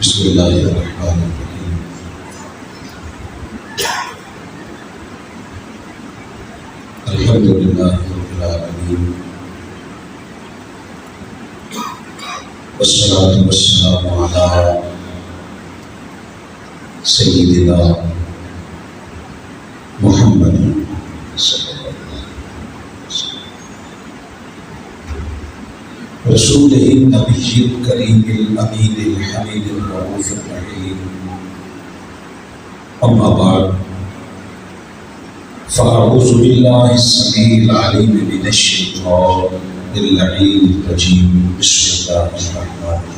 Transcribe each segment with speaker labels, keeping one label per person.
Speaker 1: بسم اللہ الرحمن الرحیم۔ الحمد للہ رب العالمین، والصلاة والسلام علی سیدنا محمد صلی اللہ علیہ وسلم رسول النبی الکریم الامین الحمید الرؤوف الرحیم، اما بعد فاعوذ باللہ السمیع العلیم من الشیطان اللعین الرجیم، بسم اللہ الرحمن الرحیم۔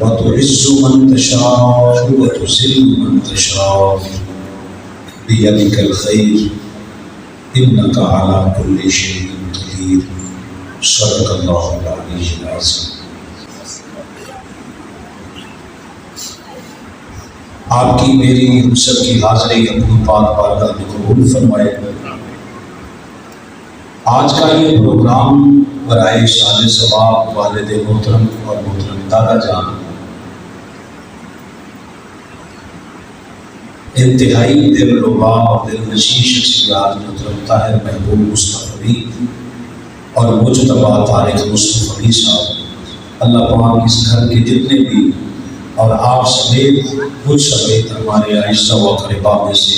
Speaker 1: وتعز من تشاء وتذل من تشاء بیدک الخیر انک علی کل شیء قدیر، صدق اللہ العلی العظیم۔ آپ کی میری ہم سب کی حاضری اپنی پاک بارگاہ میں قبول فرمائے۔ آج کا یہ پروگرام برائے شان ثواب والد محترم اور محترم دادا جان انتہائی دل ربا اور دل نشین شخصیات محترم طاہر محبوب مصطفی اور مجتبیٰ طارق مصطفی صاحب، اللہ پاک اس گھر کے جتنے بھی اور آپ سمیت مجھ سمیت ہمارے آئزہ و اقربا میں سے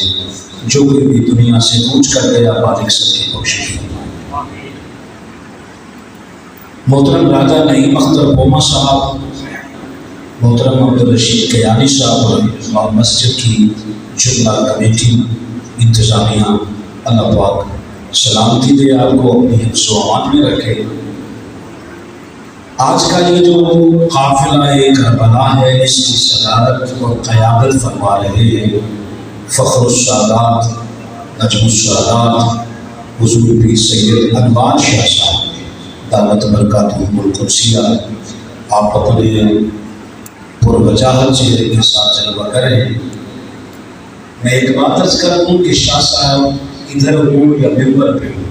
Speaker 1: جو کوئی بھی دنیا سے کوچ کر گیا، مالک سب کی بخشش فرمائے۔ محترم راجہ نعیم اختر بوما صاحب، محترم عبدالرشید کیانی صاحب اور مسجد کی جملہ کمیٹی انتظامیہ، اللہ پاک سلامتی دے، آپ کو اپنی حفظ و امان میں رکھے۔ آج کا یہ جو قافلہ کربلا ہے، اس کی صدارت اور قیادت فرما رہے ہیں فخر السادات نجم السادات حضور پیر سید انوار شاہ صاحب دعوت برکاتہم القدسیہ۔ آپ اپنے پروجاہت چہرے کے ساتھ جلوہ کریں۔ میں ایک بات عرض کروں کہ شاہ صاحب ادھر ہوں یا ممبر پہ ہوں،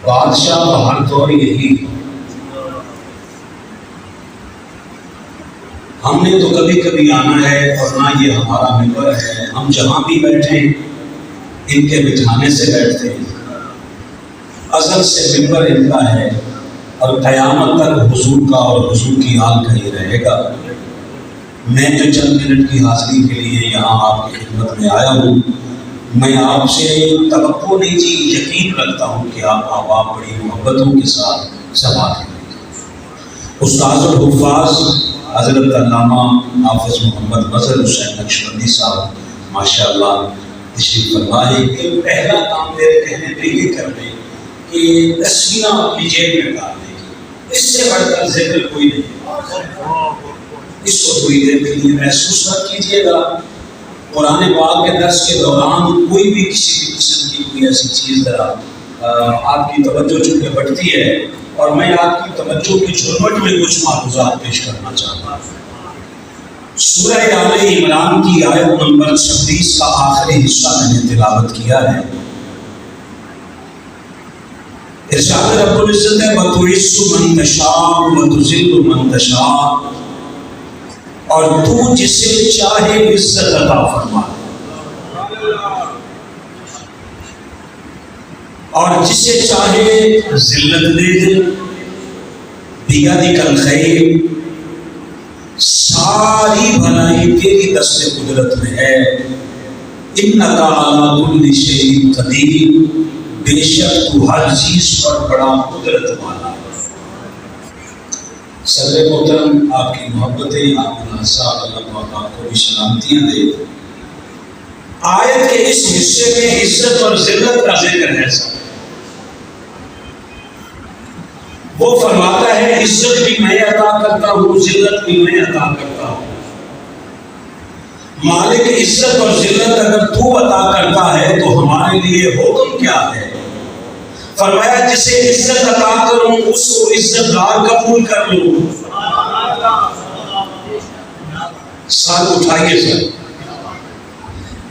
Speaker 1: بادشاہ بہر دور یہی، ہم نے تو کبھی کبھی آنا ہے اور نہ یہ ہمارا ممبر ہے، ہم جہاں بھی بیٹھیں ان کے بٹھانے سے بیٹھتے ہیں، ازل سے ممبر ان کا ہے اور قیامت تک حضور کا اور حضور کی آل کا ہی رہے گا۔ میں جو چند منٹ کی حاضری کے لیے یہاں آپ کی خدمت میں آیا ہوں، میں آپ سے توقع نہیں جی یقین رکھتا ہوں کہ آپ بڑی محبتوں کے ساتھ سماعت کریں۔ استاذ الحفاظ حضرت علامہ حافظ محمد مظہر حسین نقشبندی صاحب ماشاءاللہ تشریف فرمائے کہ پہلا کام میرے کہنے پہ یہ کر دیں کہ تصویریں اپنی جیب میں ڈال دیں، اس سے بڑھ کر ذکر کوئی نہیں۔ اس کو تھوڑی دیر کے لیے محسوس مت کیجیے گا۔ قرآن پاک کے درس کے دوران کوئی بھی کسی بھی قسم کی کوئی ایسی چیز ذرا آپ کی توجہ چونکہ بڑھتی ہے، اور میں آپ کی توجہ کی جھرمٹ میں کچھ معروضات پیش کرنا چاہتا ہوں۔ سورہ آل عمران کی آیت نمبر 26 کا آخری حصہ میں نے تلاوت کیا ہے۔ ارشاد رب العزت ہے وَتُعِزُّ مَن تَشَاءُ وَتُذِلُّ مَن تَشَاءُ، اور تو جسے چاہے عزت عطا فرما اور جسے چاہے ذلت دے دے۔ بیدک الخیر، ساری بھلائی تیری دست قدرت میں ہے۔ انک علی کل شیء قدیر، بے شک تو ہر چیز پر بڑا قدرت والا ہے۔ صدر محترم، آپ کی محبتیں، آپ کا صاحب اللہ پاک آپ کو بھی سلامتیاں دے۔ آیت کے اس حصے میں عزت اور ذلت کا ذکر ہے۔ وہ فرماتا ہے عزت بھی میں عطا کرتا ہوں، ذلت بھی میں عطا کرتا ہوں۔ مالک عزت اور ذلت اگر تو عطا کرتا ہے تو ہمارے لیے حکم کیا ہے؟ فرمایا جسے عزت عطا کروں اس کو عزت دار قبول کر لوں۔ ساتھ اٹھائیے سر،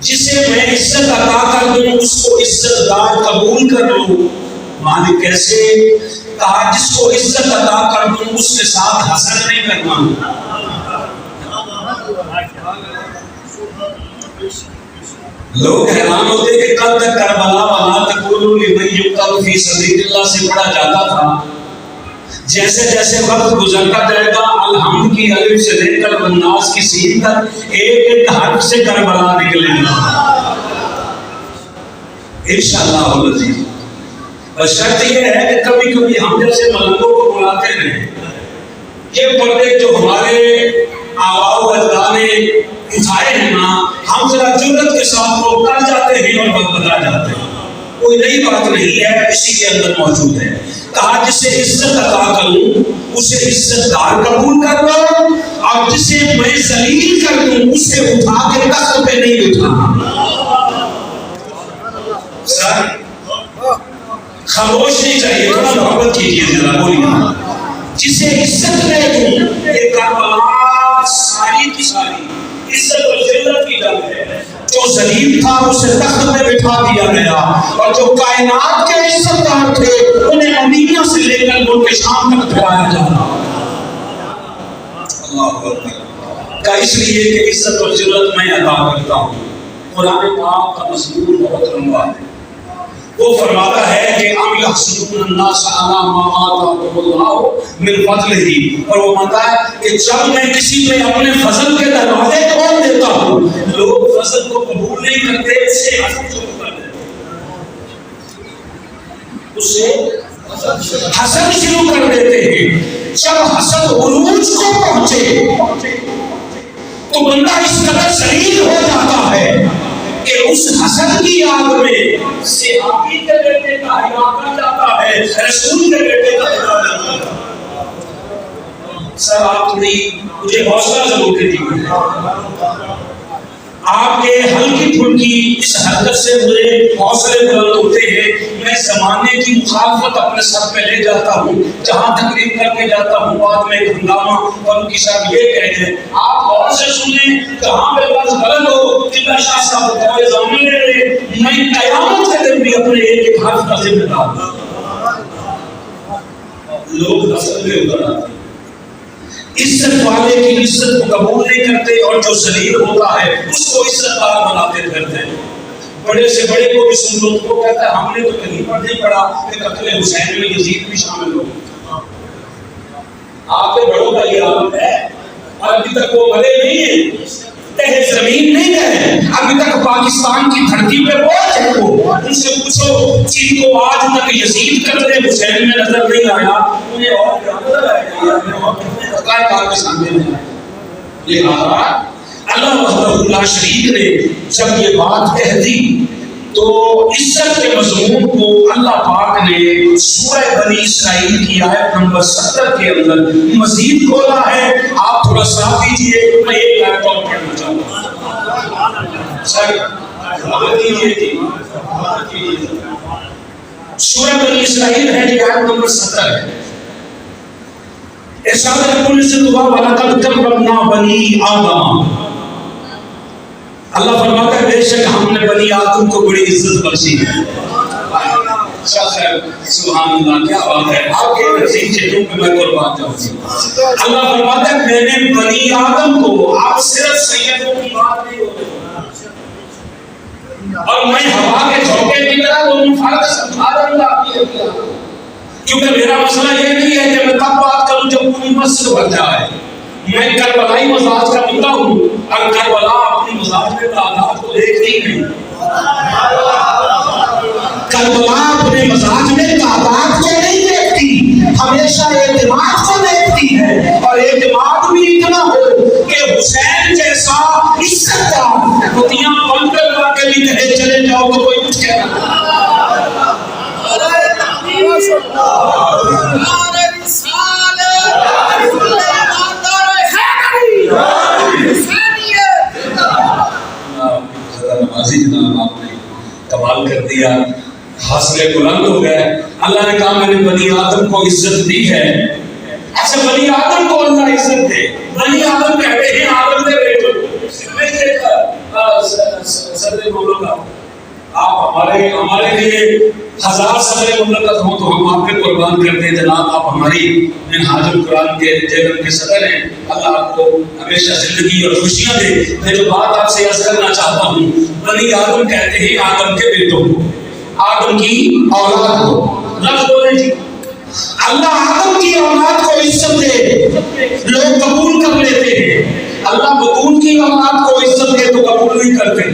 Speaker 1: جسے میں عزت عطا کر دوں اس کو عزت دار قبول کر لوں۔ مالک کیسے؟ کہا جس کو عزت عطا کر دوں اس کے ساتھ حسد نہیں کرنا. لوگ حیران ہوتے کہ کل تک کربلا ولا تقولوا لمن یقتل فی سبیل اللہ سے پڑھا جاتا تھا، جیسے جیسے وقت گزرتا جائے گا الحمد کی الف سے لے کر والناس کی سین تک ایک ایک حرف سے کربلا نکلے گا انشاءاللہ العزیز. بس شرط یہ ہے کہ کبھی کبھی ہم جیسے ملنگوں کو بلاتے رہیں. یہ پردے جو ہمارے آباء و اجداد نے اٹھائے ہیں نا، ہم ذرا جرأت کے ساتھ وہ کر جاتے ہیں اور بتا جاتے ہیں. کوئی نئی بات نہیں ہے، اسی کے اندر موجود ہے. کہا جسے عزت عطا کروں اسے عزت دار قبول کر لو، اور جسے میں ذلیل کر دوں اسے اٹھا کے تخت پہ نہیں اٹھانا. سر خاموش نہیں چاہیے، تھوڑا محبت کیجیے ذرا، بولیے. جسے عزت دے دوں، یہ کربلا ساری کی ساری عزت اور ذلت کی جنگ ہے. جو ذلیل تھا اسے تخت میں بٹھا دیا گیا، اور جو کائنات کے عزت دار تھے انہیں مدینہ سے لے کر ملک شام تک پھیلایا جانا. اللہ اکبر. کا اس لیے کہ عزت اور ذلت میں عطا کرتا ہوں. قرآن پاک کا مضمون بہت لمبا ہے. وہ فرماتا ہے کہ ام یحسدون الناس علی ما آتاهم اللہ من فضلہ، اور وہ مانتا ہے کہ جب میں کسی پہ اپنے فضل کے دروازے کھول دیتا ہوں لوگ فضل کو قبول نہیں کرتے، اسے حسد شروع کر دیتے، اسے حسد شروع کر دیتے ہیں. جب حسد عروج کو پہنچے تو بندہ اس قدر ذلیل ہو جاتا ہے کہ اس حسد کی آگ میں صحابی کے بیٹے کا حیا کر جاتا ہے، رسول کے بیٹے کا حیا کر جاتا ہے. سر آپ تھوڑی مجھے حوصلہ ضرور دیجیے. آپ کے ہلکی پھلکی اس حرکت سے مجھے حوصلے بلند ہوتے ہیں. میں زمانے کی مخالفت اپنے سر پہ لے جاتا ہوں، جہاں تقریر کر کے جاتا ہوں بعد میں ایک ہنگامہ اور ان کی صاحب یہ کہتے ہیں آپ غور سے سنیں کہاں پہ بات غلط ہو کہ میں شاہ صاحب کو زمین لے رہے. میں قیامت کے دن بھی اپنے ایک ایک حرف کا ذمہ دار ہوں. لوگ حسد میں اتر آتے ہیں، عزت والے کی عزت کو قبول نہیں کرتے، اور جو ذلیل ہوتا ہے اس کو عزت دار بناتے پھرتے ہیں. بڑے سے بڑے کو بھی سن لو تو وہ کہتا ہے ہم نے تو کہیں پر نہیں پڑھا کہ قتل حسین میں یزید بھی شامل ہو. آپ کے بڑوں کا یہ عالم ہے، اور ابھی تک وہ مرے نہیں ہیں، تہ زمین نہیں گئے، ابھی تک پاکستان کی دھرتی پہ بہت ہے. وہ ان سے پوچھو جن کو آج تک یزید قتل حسین میں نظر نہیں آیا انہیں اور کیا نظر آئے گا؟ کار کے سامنے میں. لہذا اللہ وحدہ لا شریک نے جب یہ بات کہہ دی تو عزت کے مضمون کو اللہ پاک نے سورہ بنی اسرائیل کی آیت نمبر 70 کے اندر مزید کھولا ہے. آپ تھوڑا ساتھ دیجئے، میں ایک آیت اور پڑھنا چاہتا ہوں. سورہ بنی اسرائیل ہے جی، آیت نمبر 70 ہے. ارشاد رب العزت ہوا وَلَقَدْ كَرَّمْنَا بَنِي آدَمَ. اللہ فرماتا ہے بے شک ہم نے بنی آدم کو بڑی عزت بخشی ہے. سبحان اللہ، کیا بات ہے. آپ کے نزدیک چیزوں پہ میں قربان جاؤں گی. اللہ فرماتا ہے میں نے بنی آدم کو، آپ صرف سیدوں کی بات نہیں ہوتے، اور میں ہوا کے جھونکے کی طرح وہ فرق سمجھا دوں گا. کیونکہ میرا مسئلہ یہ نہیں ہے کہ میں تب بات کروں جب پوری مسجد بھر جائے. میں کربلائی مزاج کا بندہ ہوں، اور کربلا اپنی مزاج میں تعداد کو دیکھتی نہیں. کربلا اپنے مزاج میں تعداد کو نہیں دیکھتی، ہمیشہ اعتماد کو دیکھتی ہے. اور اعتماد بھی اتنا ہو کہ حسین جیسا عزت دار پتیاں بند کروا کے بھی کہے چلے جاؤ تو کوئی کچھ کہنا. آپ نے کمال کر دیا، حاصلے بلند ہو گئے. اللہ نے کہا میں نے بنی آدم کو عزت دی ہے. اچھا بنی آدم کو اللہ عزت دے. بنی آدم کہتے ہیں آدم دے بیٹو. صدر بولو گا آپ ہمارے لیے ہزار صدر مملکت ہوں تو ہم آپ پہ قربان کرتے ہیں جناب. آپ ہماری منہاج القرآن کے جیلن کے صدر ہیں. اللہ آپ کو ہمیشہ زندگی اور خوشیاں دے. میں جو بات آپ سے عرض کرنا چاہتا ہوں، بنی آدم کہتے ہیں آدم کے بیٹوں کو، آدم کی اولاد کو. لفظ بولیں جی. اللہ آدم کی اولاد کو عزت دے، لوگ قبول کر لیتے ہیں. اللہ بطول کی اولاد کو عزت دے تو قبول نہیں کرتے.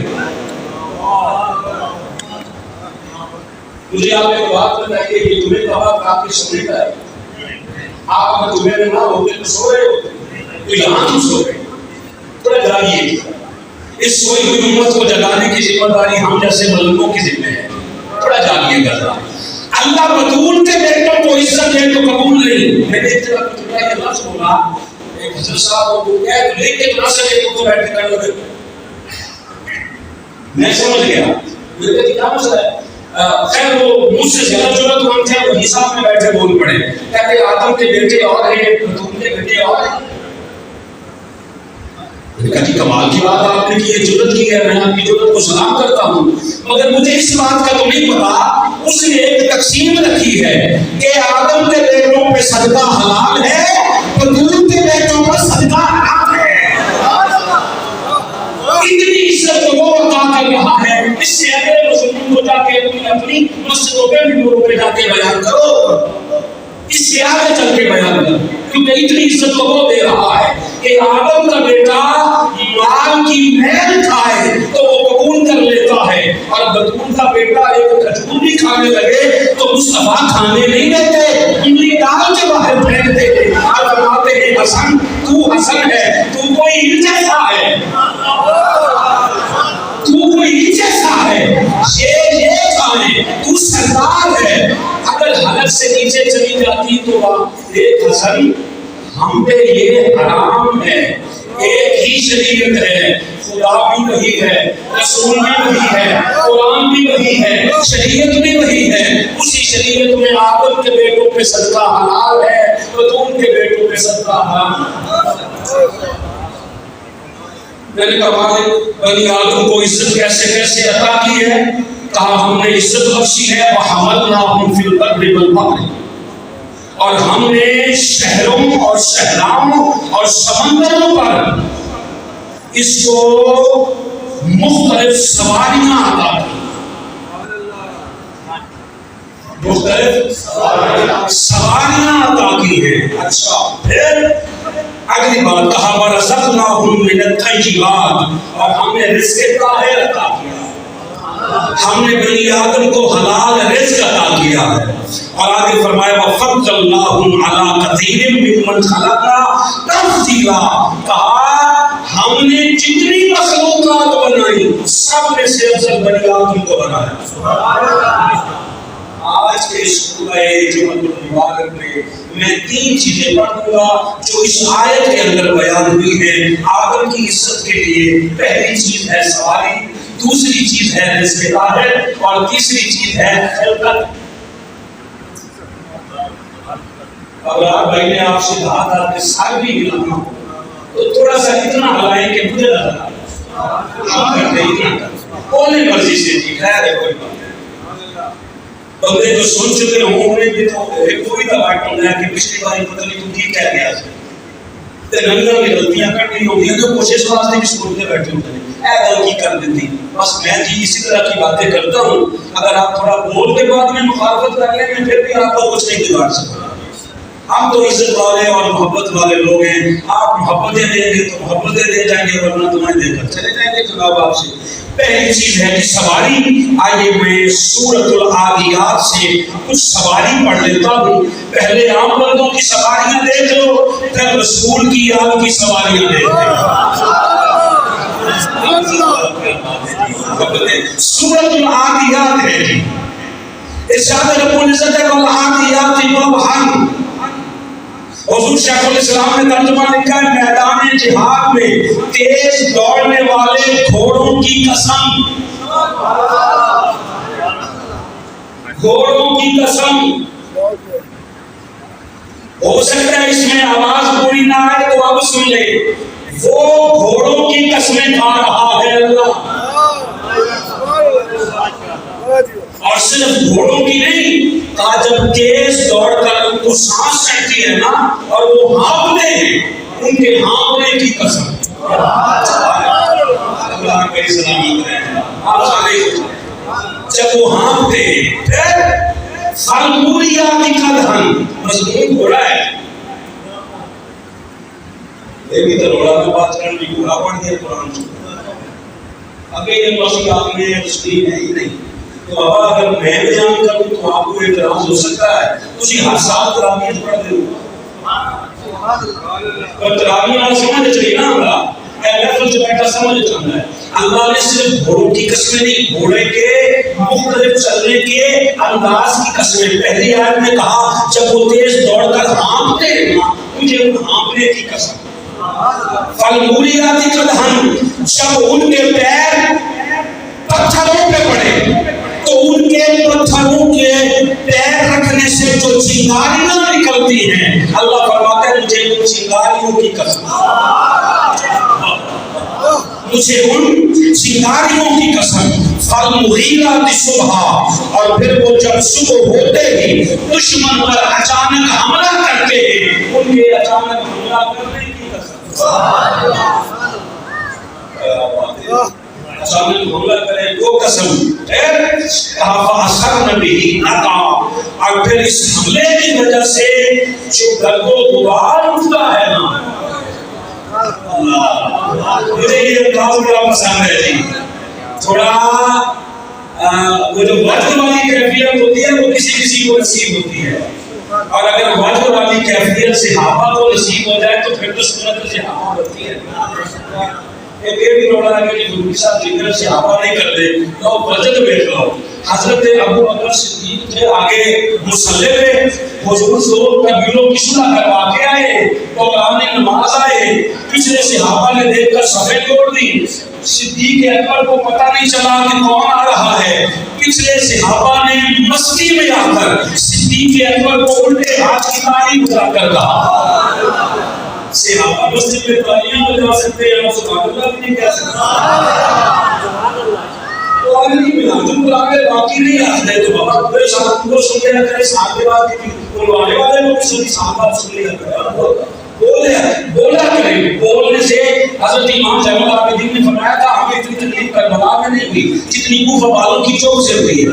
Speaker 1: مجھے آپ ایک بات بتائیے کہ تمہیں کہا کہ آپ کے سونے کا ہے. آپ اگر تمہیں میں نہ ہوتے تو سو رہے ہوتے، تو یہاں کیوں سو رہے؟ تھوڑا جاگیے. اس سوئی ہوئی امت کو جگانے کی ذمہ داری ہم جیسے ملکوں کی ذمہ ہے. تھوڑا جاگیے گا. اللہ بطول کے بیٹوں کو عزت دے تو قبول نہیں. میں نے ایک طرح یہ لفظ بولا، ایک حضرت صاحب کو لے کے نہ سکے تو بیٹھ کے کر لگے. میں سمجھ گیا میرے کہ کیا مسئلہ ہے. خیر وہ مجھ سے زیادہ ضرورت مند تھے، وہی صاحب میں بیٹھے بول پڑے. کہتے آدم کے بیٹے اور ہیں، بطول کے بیٹے اور ہیں. میں نے کہا کہ کمال کی بات آپ نے کی ہے، جرت کی ہے. میں آپ کی جرت کو سلام کرتا ہوں، مگر مجھے اس بات کا تو نہیں پتا اس نے ایک تقسیم رکھی ہے کہ آدم کے بیٹوں پہ صدقہ حلال ہے، بطول کے بیٹوں پر صدقہ حرام ہے. اتنی عزت کو وہ عطا کر رہا ہے، اس سے اگر مسلمان کو جا کے اپنی مسجدوں پہ ممبروں پہ جا کے بیان کرو، اس سے آگے چل کے بیان کرو، کیونکہ اتنی عزت کو وہ دے رہا ہے کہ آدم کا بیٹا مال کی میل کھائے تو وہ قبول کر لیتا ہے، اور بطول کا بیٹا ایک کھجور بھی کھانے لگے تو مصطفیٰ کھانے نہیں دیتے، انگلی ڈال کے باہر پھینک دیتے. اور فرماتے ہیں حسن تو حسن ہے، تو کوئی جیسا ہے، تو کوئی جیسا ہے، یہ کھائے، تو سردار ہے. اگر حلق سے نیچے چلی جاتی تو ایک حسن ہم پہ یہ حرام ہے. ایک ہی شریعت ہے، خدا بھی وہی ہے، رسول بھی وہی ہے، قرآن بھی وہی ہے، شریعت بھی وہی ہے. اسی شریعت میں آدم کے بیٹوں پہ صدقہ حلال ہے، بطول کے بیٹوں پہ صدقہ حرام ہے. میں نے کہا بنی آدم کو عزت کیسے کیسے عطا کی ہے؟ کہا ہم نے عزت بخشی ہے وَحَمَلْنَاهُمْ فِي الْبَرِّ وَالْبَحْرِ، اور ہم نے شہروں اور صحراؤں اور سمندروں پر اس کو مختلف سواریاں عطا کی. مختلف سواریاں عطا کی ہیں. اچھا پھر اگلی بات کہا وَرَزَقْنَاهُمْ مِنَ الطَّيِّبَاتِ، اور ہم نے رزق طاہر عطا کیا. ہم نے بنی آدم کو حلال رزق عطا کیا ہے. اور آگے فرمایا وَفَضَّلْنَاهُمْ عَلَىٰ كَثِيرٍ مِّمَّنْ خَلَقْنَا تَفْضِيلًا، کہا ہم نے جتنی مخلوقات بنائی سب میں سے افضل بنی آدم کو بنایا. آج کے اس سورہ جمعۃ المبارک میں 3 چیزیں پڑھ دوں گا جو اس آیت کے اندر بیان ہوئی ہیں آدم کی عزت کے لیے. پہلی چیز ہے سواری، دوسری چیز ہے رزق طاہر، اور تیسری چیز ہے خلقت. اگر بھائی نے آپ سے کہا تھا کہ سر بھی ہلانا ہو تو تھوڑا سا اتنا ہلائیں کہ مجھے نہ اتنا بولنے مرضی سے جی. خیر ہے کوئی بات. بندے جو سن چکے ہوں گے کہ تو کوئی دعویٰ کرنا ہے کہ پچھلی باری پتہ نہیں تو کی کہہ گیا تے ننگا کی غلطیاں کرنی ہوگی تو کوشش واسطے بھی سوچتے بیٹھے ہوتے ہیں اے غلطی کر دیتی. بس میں جی اسی طرح کی باتیں کرتا ہوں. اگر آپ تھوڑا بول کے بعد میں مخالفت کر لیں میں پھر بھی آپ کو کچھ نہیں بگاڑ سکتا. ہم تو عزت والے اور محبت والے لوگ ہیں. آپ محبتیں دیں گے تو محبتیں دے جائیں گے، ورنہ تمہیں دے کر چلے جائیں گے جناب آپ سے. پہلی چیز ہے کہ سواری. آئیے میں سورۃ العادیات سے کچھ سواری پڑھ لیتا ہوں. پہلے عام بندوں کی سواریاں دیکھ لو، پھر رسول کی یاد کی سواریاں دیکھ لو. سورۃ العادیات ہے جی. ارشاد رب العزت والعادیات ضبحا. حضور شیخ الاسلام نے ترجمہ لکھا ہے میدان جہاد میں تیز دوڑنے والے گھوڑوں کی قسم. گھوڑوں کی قسم. ہو سکتا ہے اس میں آواز پوری نہ آئے تو اب سن لے. وہ گھوڑوں کی قسمیں کھا رہا ہے اللہ. صرف گھوڑوں کی نہیں، کہا جب تیز دوڑ کر ان کو سانس چڑھتی ہے نا اور وہ ہانپتے ہیں، ان کے ہانپنے کی قسم۔ اللہ میری سلامت رہے، آپ سارے جب وہ ہانپتے ہیں، پھر فالموریاتی قدحن، مضمون گھوڑا ہے۔ یہ بھی تو گھوڑا میں بات کرنے کی گھوڑا پڑھ دیا قرآن سے، ابھی یہ مسئلہ آپ میں تسلیم ہے ہی نہیں۔ تو بابا اگر میں بیان کروں تو آپ کو اعتراض ہو سکتا ہے، اسی ہر سال تراویح پڑھ دے اور تراویح والا سمجھ چاہیے نا، ہمارا لفظ جو بیٹا سمجھ چاہتا ہے۔ اللہ نے صرف گھوڑوں کی قسمیں نہیں، گھوڑے کے مختلف چلنے کے انداز کی قسمیں۔ پہلی آیت میں کہا جب وہ تیز دوڑ کر ہانپتے ہیں نا، مجھے ان ہانپنے کی قسم۔ فالموریاتی قدحن، جب ان کے پیر پتھروں پہ پڑے تو ان کے پتھروں کے پیر رکھنے سے جو چنگاریاں نکلتی ہیں، اللہ فرماتا ہے مجھے ان چنگاریوں کی قسم، مجھے ان چنگاریوں کی قسم۔ فالمغیرات صبح، اور پھر وہ جب صبح ہوتے ہی دشمن پر اچانک حملہ کرتے ہیں، ان کے اچانک حملہ کرنے کی قسم۔ اچانک حملہ کرے وہ قسم اور پھر اس حملے کی وجہ سے جو گرد و غبار اٹھتا ہے نا، مجھے یہ انداز بڑا پسند ہے جی۔ تھوڑا وہ جو وجد والی کیفیت ہوتی ہے وہ کسی کسی کو نصیب ہوتی ہے، اور اگر وجد والی کیفیت صحابہ کو نصیب ہو جائے تو پھر تو سنت صحابہ ہوتی ہے۔ ایک یہ بھی روڑا ہے کہ جو کے ساتھ ذکر صحابہ نہیں کرتے تو وجد بیٹھ لو۔ حضرت ابو بکر صدیق تھے آگے مصلی پہ، حضور صلی قبیلوں کی صلح کروا کے آئے، دوران نماز آئے، پچھلے صحابہ نے دیکھ کر صفیں توڑ دی، صدیق اکبر کو پتہ نہیں چلا کہ کون آ رہا ہے، پچھلے صحابہ نے مستی میں آ کر صدیق اکبر کو الٹے ہاتھ کی تالی بجا کر کہا۔ صحابہ مسجد میں تالیاں بجا سکتے ہیں، اور سبحان اللہ بھی نہیں کہہ سکتے۔ تو آگے نہیں ملا، تم کو آگے باقی نہیں آتے تو بابا پورے ساتھ کو سن لیا کرے، ساتھ کے بعد کی بلوانے والے لوگ سنی صحابہ سن لیا کرے، بولا کریں۔ بولنے سے حضرت امام زین العابدین نے فرمایا تھا ہمیں اتنی تکلیف کربلا میں نہیں ہوئی جتنی کوفہ والوں کی چوک سے ہوئی ہے۔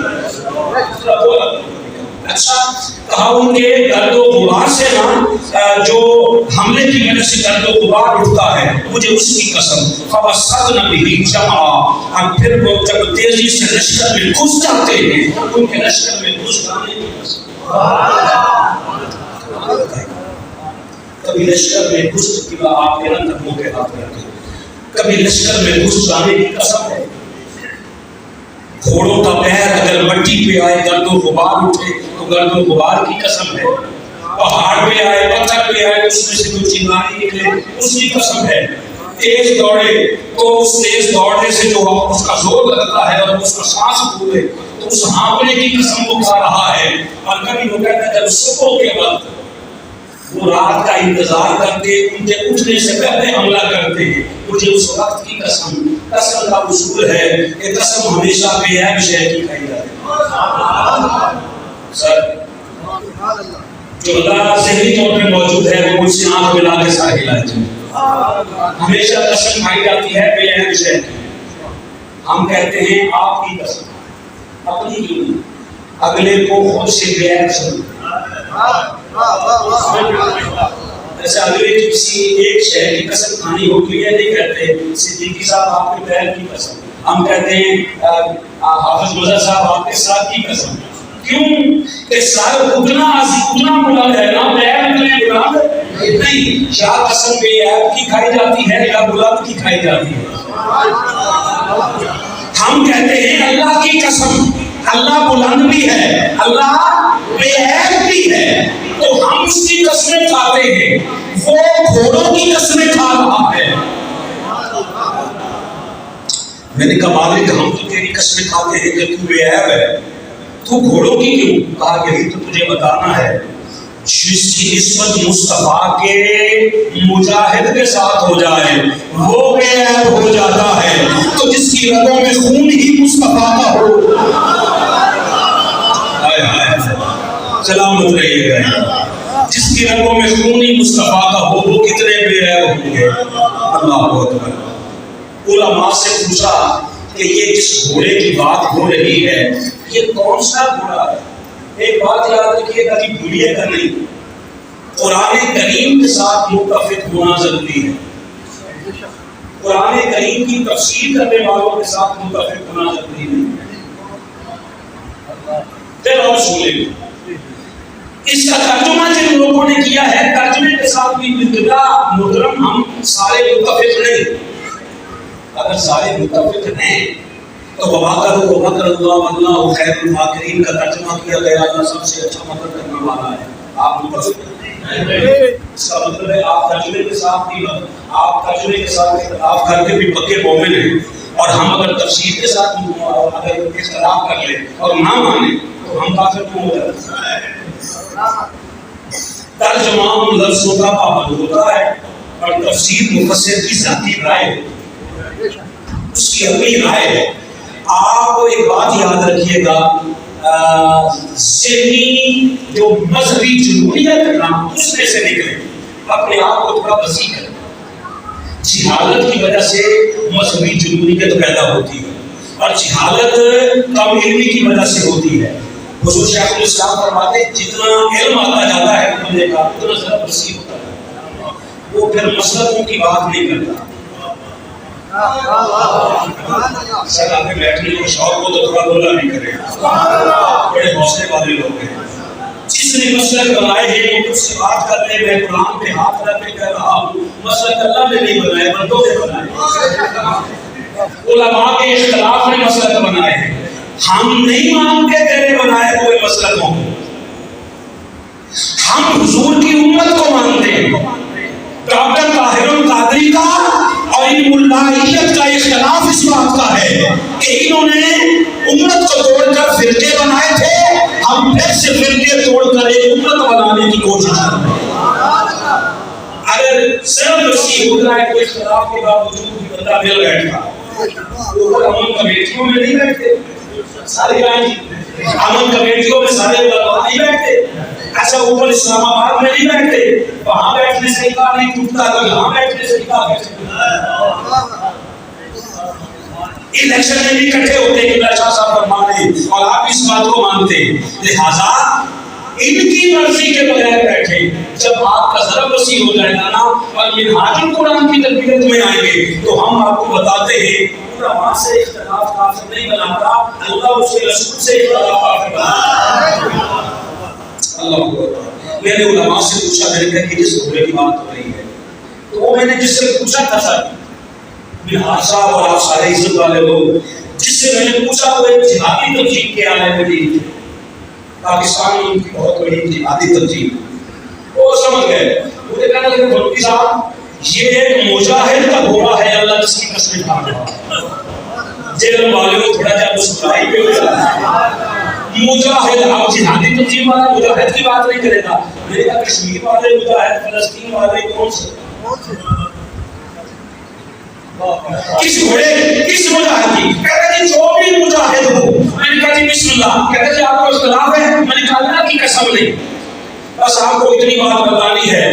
Speaker 1: اچھا کہا ان کے گرد و غبار سے نا، جو حملے کی وجہ سے گرد و غبار اٹھتا ہے، مجھے اس کی قسم۔ فوسطن به جمعا، اور پھر وہ جب تیزی سے لشکر میں گھس جاتے ہیں، ان کے لشکر میں گھس جانے کی قسم۔ کبھی لشکر میں گھس کے آپ کے نا دھموں کے ہاتھ رکھے، کبھی لشکر میں گھس جانے کی قسم ہے۔ گھوڑوں کا پیر اگر مٹی پہ آئے گرد و غبار اٹھے تو گرد و غبار کی قسم ہے، پہاڑ پہ آئے پتھر پہ آئے اس میں سے کوئی چنگاری نکلے اس کی قسم ہے۔ تیز دوڑے تو اس تیز دوڑنے سے جو اس کا زور لگتا ہے اور اس کا سانس پھولے تو اس ہانپنے کی قسم کو کھا رہا ہے۔ اور کبھی وہ کہتا ہے جب صبح کے وقت وہ رات کا انتظار کرتے ان کے اٹھنے سے پہلے حملہ کرتے ہیں، مجھے اس وقت کی قسم۔ قسم کا اصول ہے کہ قسم ہمیشہ بے عیب شے کی کھائی جاتی ہے۔ سر جو اللہ ذہنی طور پہ موجود ہے وہ مجھ سے آنکھ ملا کے سارے ہلائے، ہمیشہ قسم کھائی جاتی ہے بے عیب شے کی۔ ہم کہتے ہیں آپ کی قسم، اپنی کی نہیں، اگلے کو خود سے بے عیب سمجھو۔ ایسا اگلے کسی ایک شہر کی قسم کھانی ہو تو یہ نہیں کہتے صدیقی صاحب آپ کے پیر کی قسم، ہم کہتے ہیں حافظ مظہر صاحب آپ کے ساتھ کی قسم۔ کیوں کہ سر اتنا بلند ہے نا، پیر اتنے بلند نہیں۔ یا قسم بے عیب کی کھائی جاتی ہے یا بلند کی کھائی جاتی ہے۔ ہم کہتے ہیں اللہ کی قسم، اللہ بلند بھی ہے، اللہ بے عیب بھی ہے، تو ہم اس کی قسمیں کھاتے ہیں، وہ گھوڑوں کی قسمیں کھا رہا ہے۔ میں نے کہا مالک ہم تو تیری قسمیں کھاتے ہیں کہ تو بے عیب ہے، تو گھوڑوں کی کیوں؟ کہا یہی تو تجھے بتانا ہے، جس کی نسبت مصطفیٰ کے مجاہد کے ساتھ ہو جائے وہ بے عیب ہو جاتا ہے، تو جس کی رگوں میں خون ہی مصطفیٰ کا ہو سلامت رہیے گا. جس کی رگوں میں خونی مصطفیٰ کا ہو وہ کتنے بے عیب ہوں گے. اللہ اکبر. علماء سے پوچھا کہ یہ جس گھوڑے کی بات ہو رہی ہے یہ کون سا گھوڑا ہے؟ ایک بات یاد رکھیے گا کہ بھولیے گا نہیں، قرآن کریم کے ساتھ متفق ہونا ضروری ہے. قرآن کریم کی تفسیر کرنے والوں کے ساتھ متفق ہونا ضروری نہیں ہے. پھر اور سنیں اس کا ترجمہ جن لوگوں نے کیا ہے، ترجمے کے ساتھ بھی محترم ہم سارے متفق نہیں. اگر سارے متفق ہیں تو وَمَكَرُوا وَمَكَرَ اللَّهُ وَاللَّهُ خَيْرُ الْمَاكِرِينَ کا ترجمہ کیا گیا اللہ سب سے اچھا مدد کرنے والا ہے. آپ متفق ہیں؟ اس کا مطلب ہے آپ ترجمے کے ساتھ بھی اختلاف کر کے بھی پکے مومن ہیں. اور ہم اگر تفسیر کے ساتھ اگر اختلاف کر لیں اور نہ مانیں تو ہم کافر کیوں ہو جاتے ہیں؟ ترجمہ لفظوں کا پابند ہوتا ہے اور تفسیر مفسر کی ذاتی رائے ہے، اس کی اپنی رائے ہے. آپ ایک بات یاد رکھیے گا، ذہنی جو مذہبی جنونیت ہے نا اس میں سے نکلے، اپنے آپ کو تھوڑا وسیع کریں. جہالت کی وجہ سے مذہبی جنونیت پیدا ہوتی ہے اور جہالت کم علمی کی وجہ سے ہوتی ہے. حضور شیخ الاسلام فرماتے ہیں جتنا علم آتا جاتا ہے بندے کا اتنا زیادہ وسیع ہوتا ہے، وہ پھر مسلکوں کی بات نہیں کرتا. سر آپ کے بیٹھنے کو شوق کو تو تھوڑا بولا نہیں کرے، بڑے حوصلے والے لوگ ہیں. جس نے مسلک بنائے ہیں اس سے بات کرنے میں قرآن پہ ہاتھ رکھ کے کہہ رہا ہوں مسلک اللہ نے نہیں بنائے بندوں نے بنائے. علماء کے اختلاف نے مسلک بنائے ہیں. ہم نہیں مانتے تیرے بنائے ہوئے مسلکوں کو، ہم حضور کی امت کو مانتے ہیں. ڈاکٹر طاہر القادری کا اور ان ملائیت کا اختلاف اس بات کا ہے کہ انہوں نے امت کو توڑ کر فرقے بنائے تھے، ہم پھر سے فرقے توڑ کر ایک امت بنانے کی کوشش کر رہے ہیں. اگر صرف مسیح ہوتا ہے تو اختلاف کے باوجود بھی بندہ مل بیٹھا. اوپر امن کمیٹیوں میں نہیں بیٹھتے سارے امن کمیٹیوں میں سارے علماء نہیں بیٹھتے. ایسا اوپر اسلام آباد میں نہیں بیٹھتے، وہاں بیٹھنے سے کہا نہیں ٹوٹتا تو یہاں بیٹھنے سے کہا کیسے الیکشن میں بھی اکٹھے ہوتے ہیں کہ شاہ صاحب فرمانے اور آپ اس بات کو مانتے ہیں. لہذا ان کی مرضی کے بغیر بیٹھے. جب آپ کا ذرا وسیع ہو جائے گا نا اور منہاج القرآن کی تربیت میں آئیں گے تو ہم آپ کو بتاتے ہیں علماء سے اختلاف کافر نہیں بناتا، اللہ اس کے رسول سے اختلاف کافر بناتا. اللہ میں نے علماء سے پوچھا، میں نے کہا کہ جس گھوڑے کی بات ہو رہی ہے تو وہ میں نے جس سے پوچھا تھا سر منہاج صاحب اور آپ سارے عزت والے لوگ، جس سے میں نے پوچھا وہ ایک جہادی تنظیم کے عالم میں پاکستان میں ان کی بہت بڑی جہادی تنظیم، وہ سمجھ گئے. مجھے کہنے لگے بلوچی صاحب یہ ایک مجاہد کا گھوڑا ہے اللہ جس کی قسم کھا رہا ہے. جیل والے کو تھوڑا جا مسکرائی پہ ہو جاتا ہے. مجاہد آپ جہادی تنظیم والا مجاہد کی بات نہیں کرے گا. میں نے کہا کشمیر والے مجاہد، فلسطین والے کون سے؟ کس گھوڑے کس مجاہد کی؟ کہتے جی جو بھی مجاہد ہو. میں نے کہا جی بسم اللہ. کہتے جی آپ کو اختلاف ہے؟ میں نے کہا اللہ کی قسم نہیں، بس آپ کو اتنی بات بتانی ہے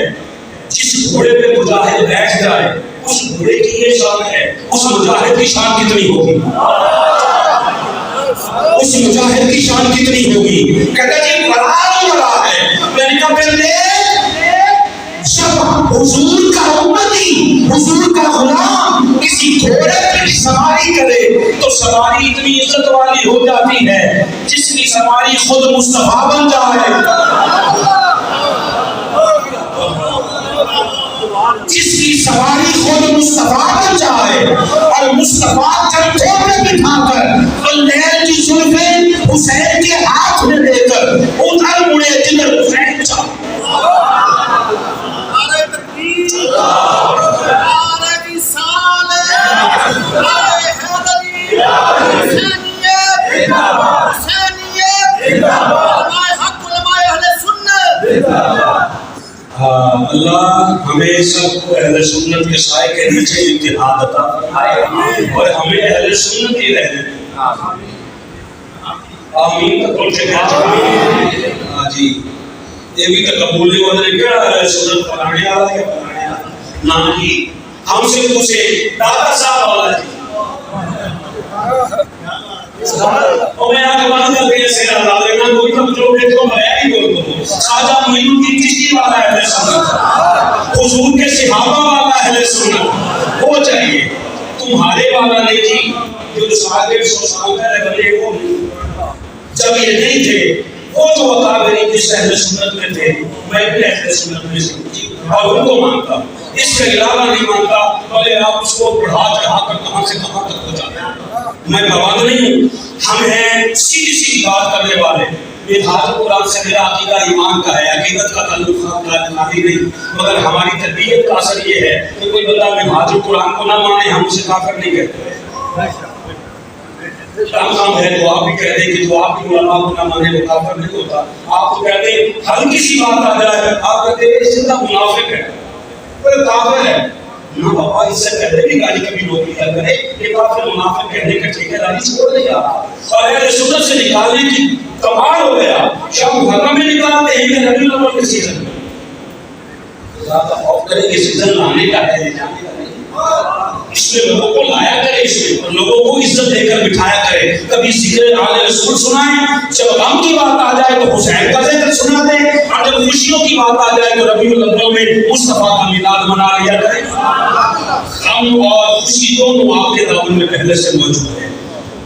Speaker 1: جس گھوڑے پہ مجاہد بیٹھ جائے اس گھوڑے کی یہ شان ہے، اس مجاہد کی شان کتنی ہوگی؟ اس مجاہد کی شان کتنی ہوگی؟ کہتا جی برابر ہے. میں نے کہا پھر جب حضور کا امتی، حضور کا غلام کسی گھوڑے پہ سواری کرے تو سواری اتنی عزت والی ہو جاتی ہے جس کی سواری خود مصطفیٰ بن جائے، جس کی سواری خود مصطفیٰ بن جائے اور مصطفیٰ کندھوں پہ بٹھا کر اللیل کی زلفیں حسین کے ہاتھ میں لے کر ادھر مڑے جدھر حسین چاہے. اللہ ہمیں سب کو اہل سنت کے سائے کے نیچے اتحاد عطا فرمائے اور ہمیں اہل سنت ہی رہنے. آمین. جی یہ بھی تکبر نہیں ہوتا ہے کیا سنت پڑھانے والا یا پڑھانے والا نہ جی ہم سے پوچھے دادا صاحب والا جی اور میں آگے بات کر کے سے اللہ لینا کوئی تو جو کہ تو میں ہی بول دوں خواجہ معین الدین چشتی والا اہل سنت حضور کے صحابہ والا اہل سنت وہ چاہیے تمہارے والا نہیں جی جو 150 سال پہلے بنے وہ جب یہ نہیں تھے وہ جو بتا گئی کس اہل سنت میں تھے میں بھی اہل سنت میں سے اور ان کو مانتا اس کے علاوہ نہیں مانتا بھلے آپ اس کو بڑھا چڑھا کر کہاں سے کہاں تک پہنچاتے ہیں میں بواد نہیں ہوں ہم ہیں سیدھی سیدھی بات کرنے والے یہ حاضر قرآن سے میرا عقیدہ ایمان کا ہے عقیدت کا تعلق خالی نہیں مگر ہماری تربیت کا اثر یہ ہے کہ کوئی بندہ میں حاضر قرآن کو نہ مانے ہم اسے کافر نہیں کہتے کام ہے تو آپ بھی کہہ دیں کہ جو آپ کی علماء کو نہ مانے وہ کافر نہیں ہوتا آپ تو کہتے ہیں ہلکی سی بات آ جائے آپ کہتے ہیں اس کا منافق ہے وہ کافر ہے نہ بابا اس سے پہلے بھی گاڑی کبھی روک لیا کرے یہ کافر منافق کہنے کا ٹھیکیداری چھوڑ نہیں آ رہا اور اہل سنت سے نکالنے کی کمال ہو گیا شب محرم میں نکالتے ہیں کہ ربیع الاول کے سیزن میں زیادہ خوف کرے کہ سیزن لانے کا ہے جانے کا نہیں اس میں لوگوں کو لایا کرے اس میں لوگوں کو عزت دے کر بٹھایا کرے کبھی ذکر آل رسول سنائیں جب غم کی بات آ جائے تو حسین کا ذکر سنا دیں اور جب خوشیوں کی بات آ جائے تو ربیع الاول میں مصطفیٰ کا میلاد منا لیا کرے غم اور خوشی دونوں آپ کے دامن میں پہلے سے موجود ہے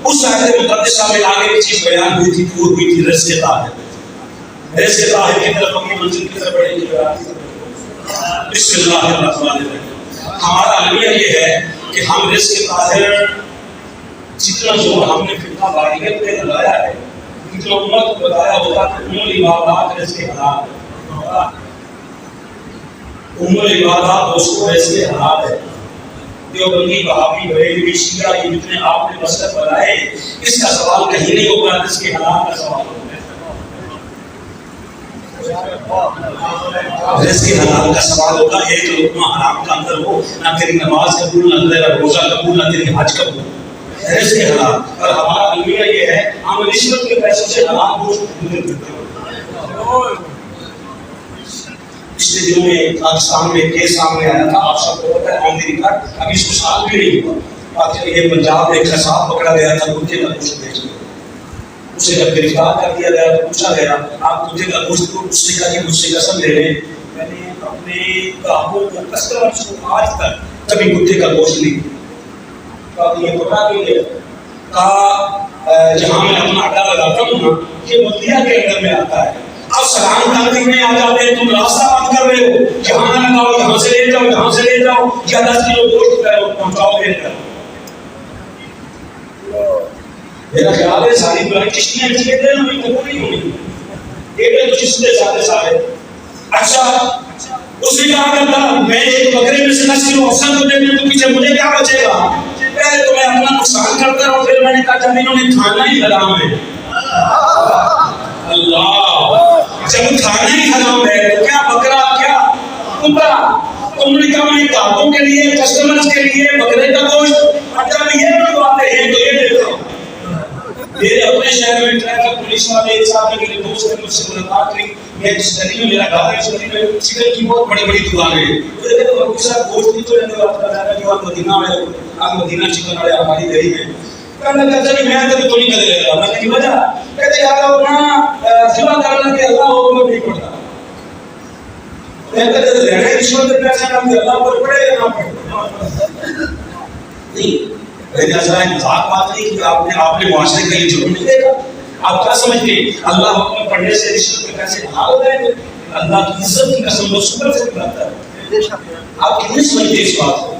Speaker 1: اس آیت مقدسہ میں آگے کی چیز بیان ہوئی تھی پور ہوئی تھی رزق طاہر رزق طاہر کی طرف اپنی منزل کی طرف بڑھیں گے بسم اللہ الرحمن الرحیم ہمارا المیہ یہ ہے کہ ہم رزق طاہر جتنا زور ہم نے فتنہ باریت پہ لگایا ہے جتنا امت کو بتایا ہوتا کہ ام العبادات رزق حلال ام العبادات اس کو رزق حلال ہے دیوبندی وہابی بریلوی شیعہ یہ جتنے آپ نے مسلک بنائے اس کا سوال کہیں نہیں ہوگا رزق حلال کا سوال ہوگا رزق حلال کا سوال ہوگا ایک لقمہ حرام کا اندر ہو نہ تیری نماز قبول نہ تیرا روزہ قبول نہ تیری حج قبول رزق حلال اور ہمارا المیہ یہ ہے ہم رشوت کے پیسوں سے حلال گوشت قبول کرتے ہیں پچھلے دنوں میں پاکستان میں کیس سامنے آیا تھا آپ سب کو پتہ ہے آن دی ریکارڈ ابھی اس کو سال بھی نہیں ہوا یہ پنجاب میں ایک قصاب پکڑا گیا تھا کتے کا گوشت بیچنے اسے جب گرفتار کر دیا گیا تو پوچھا گیا آپ کتے کا گوشت کو اس نے کہا کہ مجھ سے قسم لے لیں میں نے اپنے گاہکوں کو کسٹمرز کو آج تک کبھی کتے کا گوشت نہیں کہا یہ پکڑا کیوں گیا کہا جہاں میں اپنا اڈا لگاتا ہوں نا یہ بلدیہ کے اندر میں آتا ہے آپ سلام کرنے میں آ جاتے ہیں تم راستہ بند کر رہے ہو جہاں نہ لگاؤ یہاں سے لے جاؤ یہاں سے لے جاؤ یا 10 کلو گوشت پہنچاؤ لے جاؤ میرا خیال ہے ساری پرانی کشتیاں چیئے تھے نا بھی قبول نہیں ہونی ایک نے تو کس نے سارے اچھا اس نے کہا کرتا میں ایک بکرے میں سے 10 کلو افسر کو دینے تو پیچھے مجھے کیا بچے گا پہلے تو میں اپنا نقصان کرتا ہوں پھر میں نے کہا جب انہوں نے کھانا ہی حرام ہے اللہ جب کھانا ہی حرام ہے تو کیا بکرا کیا کمرا تم نے کہا میں گاہکوں کے لیے کسٹمرز کے لیے بکرے کا گوشت اور جب یہ بنواتے ہیں تو یہ دیتا ہوں میرے اپنے شہر میں ٹریفک پولیس والے ایک صاحب نے میرے دوست نے مجھ سے ملاقات کی میں جس گلی میں میرا گھر ہے اس گلی میں چکن کی بہت بڑی بڑی دکانیں ہیں مجھے کہتے ہیں مولوی صاحب گوشت نہیں تو رہنے آپ کا جانا جو آپ مدینہ میں آپ مدینہ چکن والے ہماری گلی میں کہنے لگا کہ میں تو نہیں کر لے رہا میں نے وجہ کہتے یار اپنا ذمہ کرنا کہ اللہ حکم نہیں پڑتا میں کہتے لینا رشوت کے پیسے نہ کہ اللہ پر پڑے یا نہ پڑے نہیں ذرا مذاق بات نہیں کہ آپ نے معاشرے کے لیے جرم نہیں دے گا آپ کیا سمجھتے ہیں اللہ حکم پڑھنے سے رشوت کے پیسے حلال ہو جائیں گے اللہ کی عزت کی قسم وہ شکر سے بتاتا ہے آپ کتنے سمجھتے اس بات کو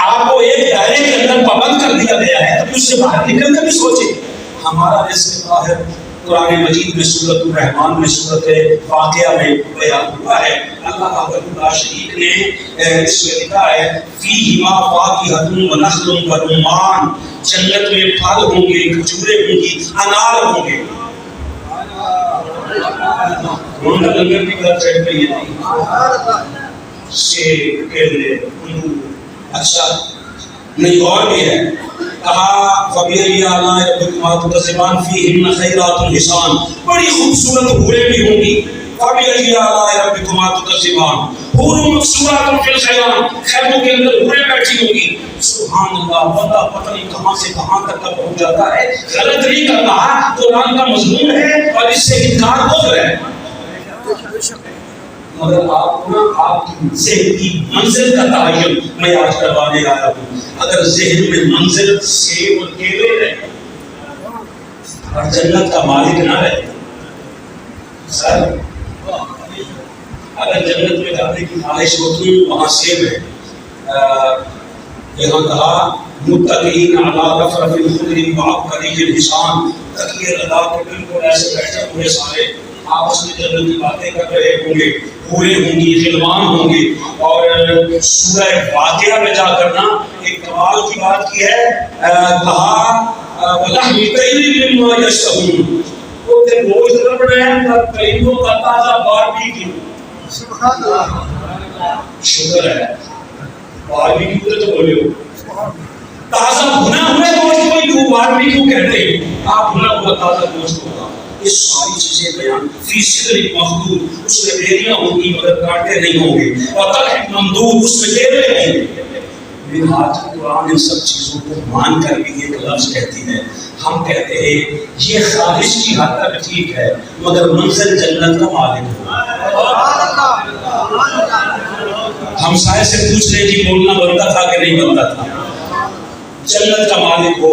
Speaker 1: آپ کو ایک دائرے کے اندر پابند کر دیا گیا ہے تو اس سے باہر نکل کر بھی سوچیں ہمارا رزق طاہر قرآن مجید میں سورۃ الرحمن میں سورۃ واقعہ میں بیان ہوا ہے اللہ تعالیٰ شریف نے اس میں لکھا ہے فیہما فاکہۃ ونخل ورمان جنت میں پھل ہوں گے کھجوریں ہوں گی انار ہوں گے لنگر بھی گھر چڑھ گئی ہے سیب کیلے انگور اچھا نہیں اور بھی ہے کہا فَبِأَيِّ آلَاءِ رَبِّكُمَا تُكَذِّبَانِ فِيهِنَّ خَيْرَاتٌ حِسَانٌ، بڑی خوبصورت حوریں بھی ہوں گی. فَبِأَيِّ آلَاءِ رَبِّكُمَا تُكَذِّبَانِ، حور مقصورات فی الخیام، خیموں کے اندر حوریں بیٹھی ہوں گی. سبحان اللہ، بندہ پتہ نہیں کہاں سے کہاں تک کا پہنچ جاتا ہے. غلط نہیں کر رہا، قرآن کا مضمون ہے اور اس سے انکار کفر ہے. مگر آپ کی ذہن کی منزل کا تعین میں آج کروانے آیا ہوں. اگر ذہن میں منزل سیب اور کیلے رہے اور جنت کا مالک نہ رہے، سر اگر جنت میں جانے کی خواہش ہوتی وہاں سیب ہے. یہاں کہا متقین علی رفرف خضر وعبقری حسان، تکیے لگا کے بالکل ایسے بیٹھے ہوئے سارے آپس میں جنت کی باتیں کر رہے ہوں گے، پورے ہوں گی، خلوان ہوں گی. اور سورہ واقعہ میں جا کر نا ایک کمال کی بات کی ہے، کہا وَلَحْمِ طَيْرٍ مِّمَّا يَشْتَهُونَ، وہ تھے گوشت ربڑ رہے ہیں پرندوں کا تازہ باربیکیو. سبحان اللہ، شکر ہے باربیکیو تو بولے ہو، تازہ بھنا ہوئے گوشت کو کیوں باربیکیو کہتے ہیں؟ آپ بھنا ہوا تازہ گوشت ہوگا. یہ ساری چیزیں بیان فی صدر مخدود، اس میں بیریاں ہوں گی مگر کانٹے نہیں ہوں گے، اور طلح ممدود، اس میں ڈیرے ہوں گے. لیکن آج قرآن ان سب چیزوں کو مان کر بھی ایک لفظ کہتی ہے. ہم کہتے ہیں یہ خواہش کی حد تک ٹھیک ہے مگر منزل جنت کا مالک ہے. ہمسائے سے پوچھ رہے جی بولنا بنتا تھا کہ نہیں بنتا تھا؟ جنت کا مالک ہو.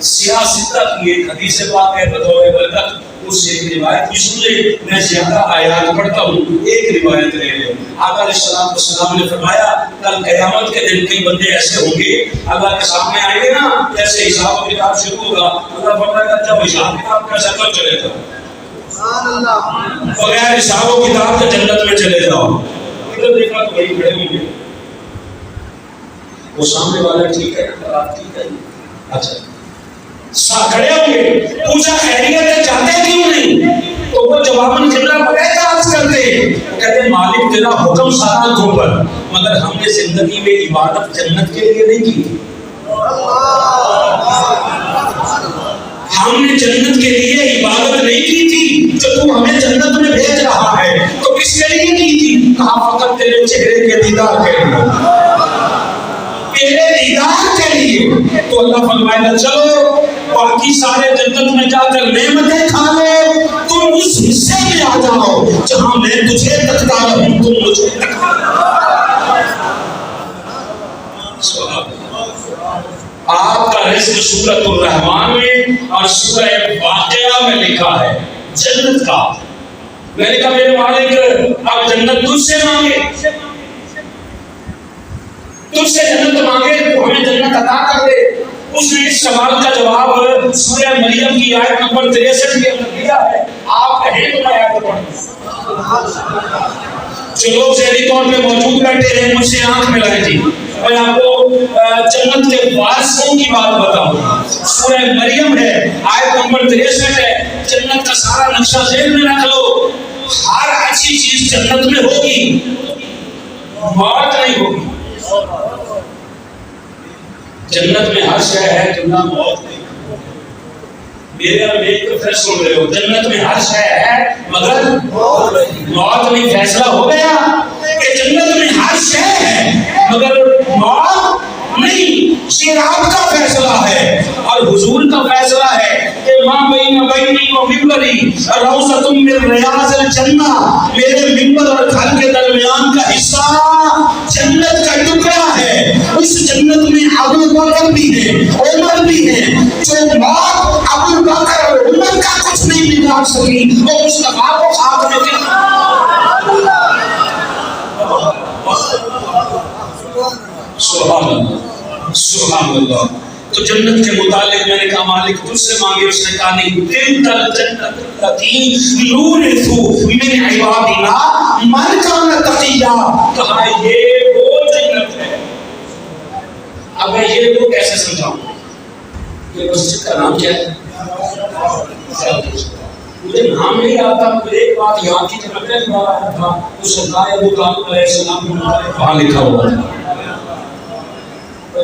Speaker 1: سیاستہ کی ایک حدیث پاک ہے بطور برکت، اس سے ایک روایت بھی سن لے. میں زیادہ آیات پڑھتا ہوں، ایک روایت لے لے. آقا علیہ السلام نے فرمایا کل قیامت کے دن کئی بندے ایسے ہوں گے اللہ کے سامنے آئیں گے نا، جیسے حساب و کتاب شروع ہوگا. اللہ فرمائے گا جب حساب کتاب کا سفر چلے جاؤ، بغیر حساب و کتاب کے جنت میں چلے جاؤ. ادھر دیکھا تو وہی کھڑے ہوں گے. وہ سامنے والا ٹھیک ہے، آپ ٹھیک ہے، اچھا کھڑے ہوں گے. پوچھا خیریت ہے، جاتے کیوں نہیں؟ تو وہ جواباً قبلہ بغیر عرض کرتے، کہتے مالک تیرا حکم سارا ہم پر، مگر ہم نے زندگی میں عبادت جنت کے لیے نہیں کی. ہم نے جنت کے لیے عبادت نہیں کی تھی جو تو ہمیں جنت میں بھیج رہا ہے. تو کس کے لیے کی تھی؟ کہا فقط تیرے چہرے کے دیدار کے لیے، تیرے دیدار کے لیے. تو اللہ فرمائے گا چلو باقی سارے جنت میں جا کر نعمتیں کھا لو، تم اس حصے میں آ جاؤ جہاں میں تجھے تکتا ہوں، تم مجھے تکتا. آپ کا رزق سورۃ الرحمن میں اور سورہ واقعہ میں لکھا ہے جنت کا. میں نے کہا میرے مالک آپ جنت تجھ سے مانگے، تجھ سے جنت مانگے تو ہمیں جنت عطا کر دے. اس نے اس سوال کا جواب سورہ مریم کی آیت نمبر 63 کے اندر دیا ہے. آپ کہیں تو میں آیت پڑھ دوں. جو لوگ ذہنی طور پہ موجود بیٹھے ہیں مجھ سے آنکھ ملائیں جی، میں آپ کو جنت کے وارثوں کی بات بتاؤں. سورہ مریم ہے، آیت نمبر 63 ہے. جنت کا سارا نقشہ ذہن میں رکھ لو. ہر اچھی چیز جنت میں ہوگی، موت نہیں ہوگی. جنت میں ہر شے ہے، جنت موت نہیں. میرے اور میرے کو پھر سن رہے ہو، جنت میں ہر شے ہے مگر موت نہیں. فیصلہ ہو گیا کہ جنت میں ہر شے ہے مگر موت نہیں. یہ آپ کا فیصلہ ہے اور حضور کا فیصلہ ہے کہ ماں بین بینی و ممبری روضۃ من ریاض الجنہ، میرے ممبر اور گھر کے درمیان کا حصہ جنت کا ٹکڑا ہے. اس جنت میں ابو بکر بھی ہے، عمر بھی ہے. جو موت ابو بکر اور عمر کا کچھ نہیں بگاڑ سکی وہ مصطفیٰ کو خاک میں سبحان اللہ سبحان اللہ. تو جنت کے متعلق میں نے کہا مالک تجھ سے مانگے. اس نے کہا نہیں، تلک الجنت التي نورث من عبادنا من كان تقيا. کہا یہ وہ جنت ہے. اب میں یہ وہ کیسے سمجھاؤں؟ یہ مسجد کا نام کیا ہے؟ مجھے نام نہیں آتا. ایک بات یہاں کی جب میں رہا تھا تو سرکار ابو طالب علیہ السلام وہاں لکھا ہوا تھا.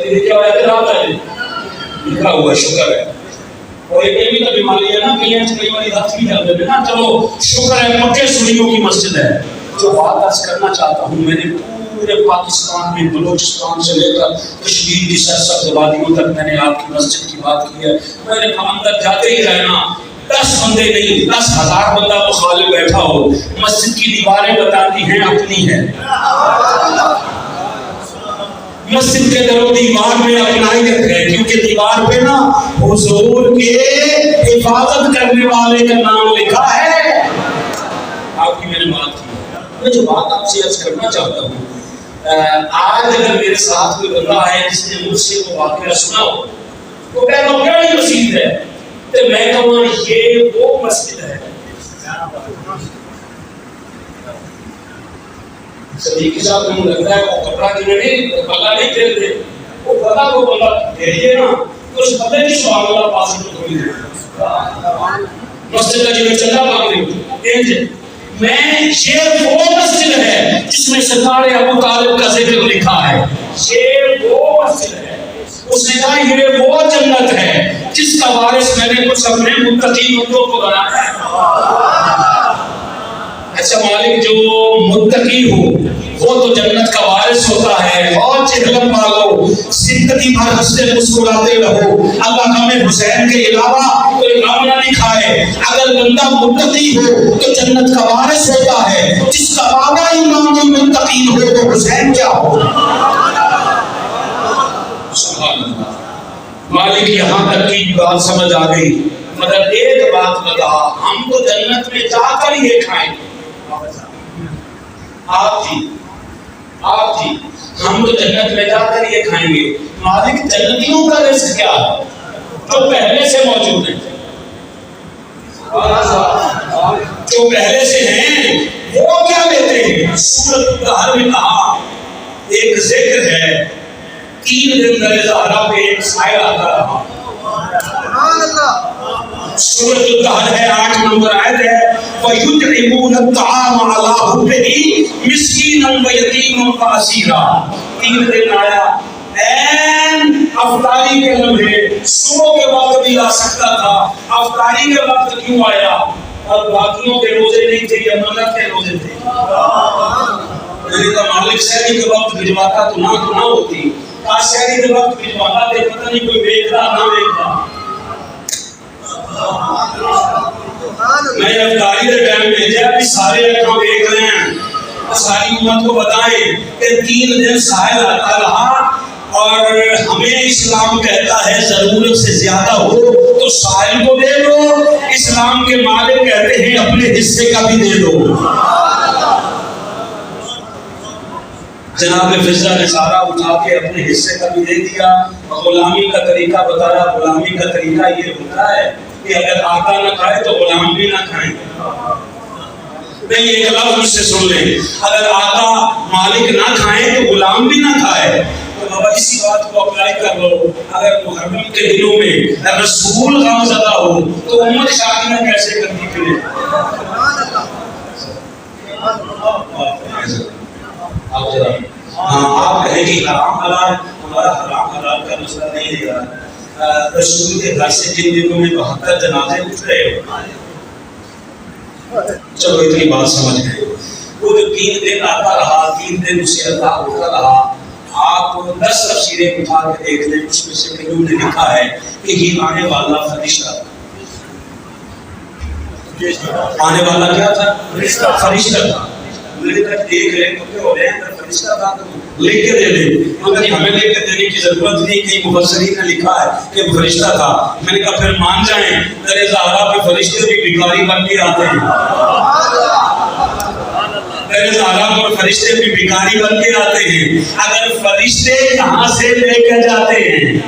Speaker 1: یہ کیا اعتراض ہے؟ لکھا ہوا شکر ہے. اور یہ بھی تو بیماری ہے نا کہ یہ کئی بار ہاتھ بھی ڈال دیتے نا چلو شکر ہے مکے سنیوں کی مسجد ہے. جو بات عرض کرنا چاہتا ہوں میں نے پورے پاکستان میں بلوچستان سے لے کر کشمیر کی سرسبز وادیوں تک میں نے آپ کی مسجد کی بات کی ہے. میں نے کہا اندر جاتے ہی رہنا 10 بندے نہیں 10,000 بندہ مخالف بیٹھا ہو مسجد کی دیواریں بتاتی ہیں اپنی ہے. مسجد کے در و دیوار میں اپنائیت ہے کیونکہ دیوار پہ نا حضور کے حفاظت کرنے والے کا نام لکھا ہے. آپ کی میں نے بات کی. میں جو بات آپ سے عرض کرنا چاہتا ہوں آج اگر میرے ساتھ کوئی بندہ ہے جس نے مجھ سے وہ واقعہ سنا ہو تو کہتا ہوں کیا یہ مسجد ہے تو میں کہوں یہ وہ مسجد ہے. صدیقی صاحب کو لگتا ہے وہ کپڑا نہیں پتا نہیں کھیلتے وہ پتا کو بندہ دے نا تو اس پتہ نہیں سبحان اللہ پاس میں تھوڑی دیر مسجد کا جو چلا مانگنے میں یہ وہ مسجد ہے جس میں سرکار ابو طالب کا ذکر لکھا ہے. یہ وہ مسجد ہے. اس نے کہا یہ وہ جنت ہے جس کا وارث میں نے کچھ اپنے متقی بندوں کو بنایا ہے. اچھا مالک جو متقی ہو وہ تو جنت کا وارث ہوتا ہے. اور چہلم والو زندگی بھر ہنستے مسکراتے رہو اللہ ہمیں حسین کے علاوہ کوئی غم نہ دکھائے. اگر بندہ متقی ہو تو جنت کا وارث ہوتا ہے. جس کا وعدہ امام المتقین ہو تو حسین کیا ہو. سبحان اللہ. مالک یہاں تک کی بات سمجھ آ گئی مگر ایک بات بتا ہم تو جنت میں جا کر یہ کھائیں گے. آپ جی ہم تو جنت میں جا کر یہ کھائیں گے. مالک جنتیوں کا رزق کیا ہے جو پہلے سے موجود ہے جو پہلے سے ہیں وہ کیا لیتے ہیں. سورۃ الدہر میں کہا ایک ذکر ہے 3 دن در زہرا پہ ایک سایہ آتا رہا. سورۃ الدہر ہے 8 نمبر آیت ہے وَيُطْعِمُونَ الطَّعَامَ عَلَىٰ حُبِّهِ مِسْكِينًا وَيَتِيمًا وَأَسِيرًا. 3 دن آیا این افطاری کے لمحے صبح کے وقت بھی آ سکتا تھا افطاری کے وقت کیوں آیا اور باقیوں کے روزے نہیں تھے یا منت کے روزے تھے. میں نے کہا مالک شہری کے وقت بھجواتا تو نہ ہوتی کاش شہری کے وقت بھجواتا تھے پتہ نہیں کوئی دیکھتا نہ دیکھتا. میں افطاری کے ٹائم بھیجا ابھی سارے رقم دیکھ رہے ہیں ساری امت کو بتائیں کہ 3 دن ساحل آتا رہا اور ہمیں اسلام کہتا ہے ضرورت سے زیادہ ہو تو ساحل کو دے دو. اسلام کے مالک کہتے ہیں اپنے حصے کا بھی دے دو. جناب فضا نے سارا اٹھا کے اپنے حصے کا بھی دے دیا. غلامی کا طریقہ بتایا. غلامی کا طریقہ یہ ہوتا ہے کہ اگر آقا نہ کھائے تو غلام بھی نہ کھائیں. نہیں ایک لفظ مجھ سے سن لیں اگر آقا مالک نہ کھائیں تو غلام بھی نہ کھائے. تو بابا اسی بات کو اپلائی کر لو. اگر محرم کے دنوں میں رسول غم زدہ ہو تو امت شادیاں کیسے کرتی پھرے. آپ ذرا آپ کہیں گے حرام حلال ہمارا حرام حلال کا مسئلہ نہیں ہے. رسول کے گھر سے جن دنوں میں 72 جنازے اٹھ رہے ہو چلو اتنی بات سمجھ گئے. وہ جو 3 دن آتا رہا 3 دن اسے اللہ ہوتا رہا. آپ 10 تفسیریں اٹھا کے دیکھ لیں اس میں سے کئیوں نے لکھا ہے کہ یہ آنے والا فرشتہ آنے والا کیا تھا فرشتہ تھا. میرے تک دیکھ رہے تو ہو رہے ہیں فرشتہ تھا لے کے دے دیں مگر ہمیں لے کے دینے کی ضرورت نہیں. کئی مفسرین نے لکھا ہے کہ فرشتہ تھا. میں نے کہا پھر مان جائیں در زہرا پہ فرشتے بھی بھکاری بن کے آتے ہیں. در زہرا پر فرشتے بھی بھکاری بن کے آتے ہیں. اگر فرشتے یہاں سے لے کے جاتے ہیں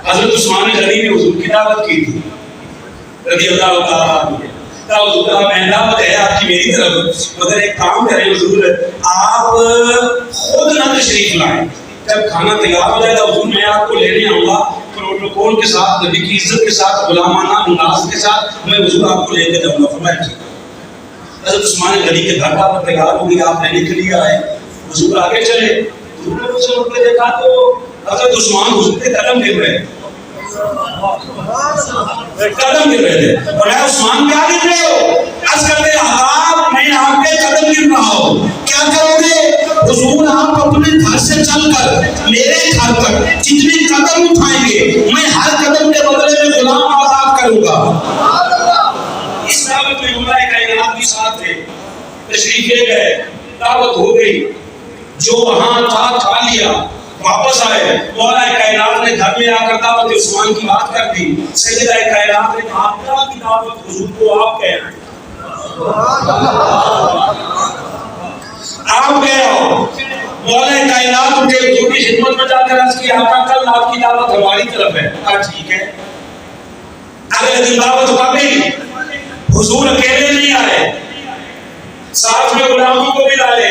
Speaker 1: حضرت عثمان غنی نے حضور کی دعوت کی تھی رضی اللہ تعالیٰ عنہ. میں دعوت ہے آپ کی میری طرف مگر ایک کام کریں حضور آپ خود نہ تشریف لائیں. جب کھانا تیار ہو جائے گا حضور میں آپ کو لینے آؤں گا پروٹوکول کے ساتھ نبی کی عزت کے ساتھ غلامانہ انداز کے ساتھ میں حضور آپ کو لے کے جاؤں گا. فرمایا ٹھیک. حضرت عثمان غنی کے گھر دعوت تیار ہوگی آپ لینے کے لیے آئے. حضور آگے چلے حضور نے اسے اٹھ کے دیکھا تو حضرت عثمان حضور کے قدم گر رہے قدم گر رہے تھے، اور اے عثمان کیا گر رہے ہو؟ عرض کرتے آپ میں آپ کے قدم گر رہا ہوں، کیا کرو گے؟ حضور آپ اپنے گھر سے چل کر میرے گھر تک جتنے قدم اٹھائیں گے میں ہر قدم کے بدلے میں غلام آزاد کروں گا۔ اس دعوت میں مولا کائنات بھی ساتھ تھے، تشریف لے گئے، دعوت ہو گئی، جو وہاں تھا کھا لیا، واپس آئے، مولا کائنات نے گھر میں آ کر دعوت عثمان کی بات کر دی۔ سیدہ کائنات نے کہا آپ کی دعوت حضور کو آپ کہہ رہے ہیں، آپ گئے ہو۔ مولا کائنات ان کے حضور کی خدمت میں جا کر عرض کی آقا کل آپ کی دعوت ہماری طرف ہے۔ کہا ٹھیک ہے۔ اگلے دن دعوت ہو گئی، حضور اکیلے نہیں آئے، ساتھ میں غلاموں کو بھی لائے،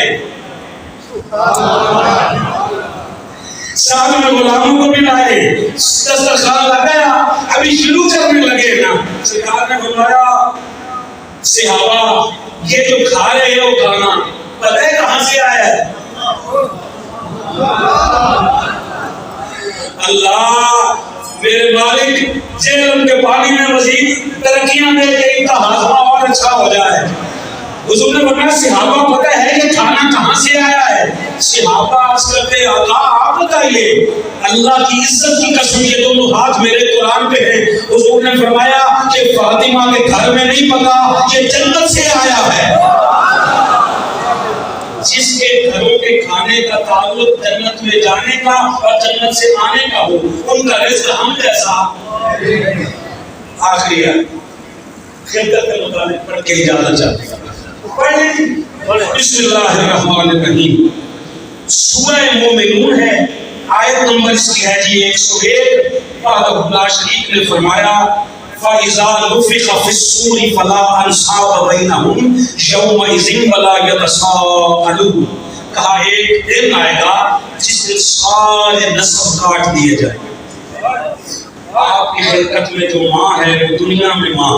Speaker 1: ساتھ میں غلاموں کو بھی لائے، دسترخوان لگایا، ابھی شروع کرنے لگے نا، سرکار نے فرمایا صحابہ یہ جو کھا رہے ہو کھانا پتہ ہے کہاں سے آیا ہے؟ اللہ میرے مالک جہنم کے پانی میں مزید ترقیاں دے کے ان کا ہاضمہ اور اچھا ہو جائے۔ حضور نے فرمایا صحابہ پتہ ہے یہ کھانا کہاں سے آیا ہے؟ صحابہ عرض کرتے آقا آپ بتائیے۔ اللہ کی عزت کی قسم یہ دونوں ہاتھ میرے قرآن پہ ہیں، حضور نے فرمایا کہ فاطمہ کے گھر میں نہیں پکا، یہ جنت سے آیا ہے۔ جس کے گھروں کے کھانے کا تعلق جنت میں جانے کا اور جنت سے آنے کا ہو ان کا رزق ہم جیسا۔ آخری ہے خدمت کے متعلق پڑھ کے اجازت چاہتے ہیں، بسم اللہ الرحمن الرحیم۔ سورہ مومنون ہے، آیت نمبر اس کی ہے جی 101۔ وحدہ اللہ شریف نے فرمایا فَإِذَا نُفِخَ فِي الصُّورِ فَلَا أَنْسَابَ بَيْنَهُمْ يَوْمَئِذٍ وَلَا يَتَسَاءَلُونَ۔ کہا ایک دن آئے گا جس میں سارے نسب کاٹ دیے جائیں گے۔ آپ کی برکت میں جو ماں ہے وہ دنیا میں ماں،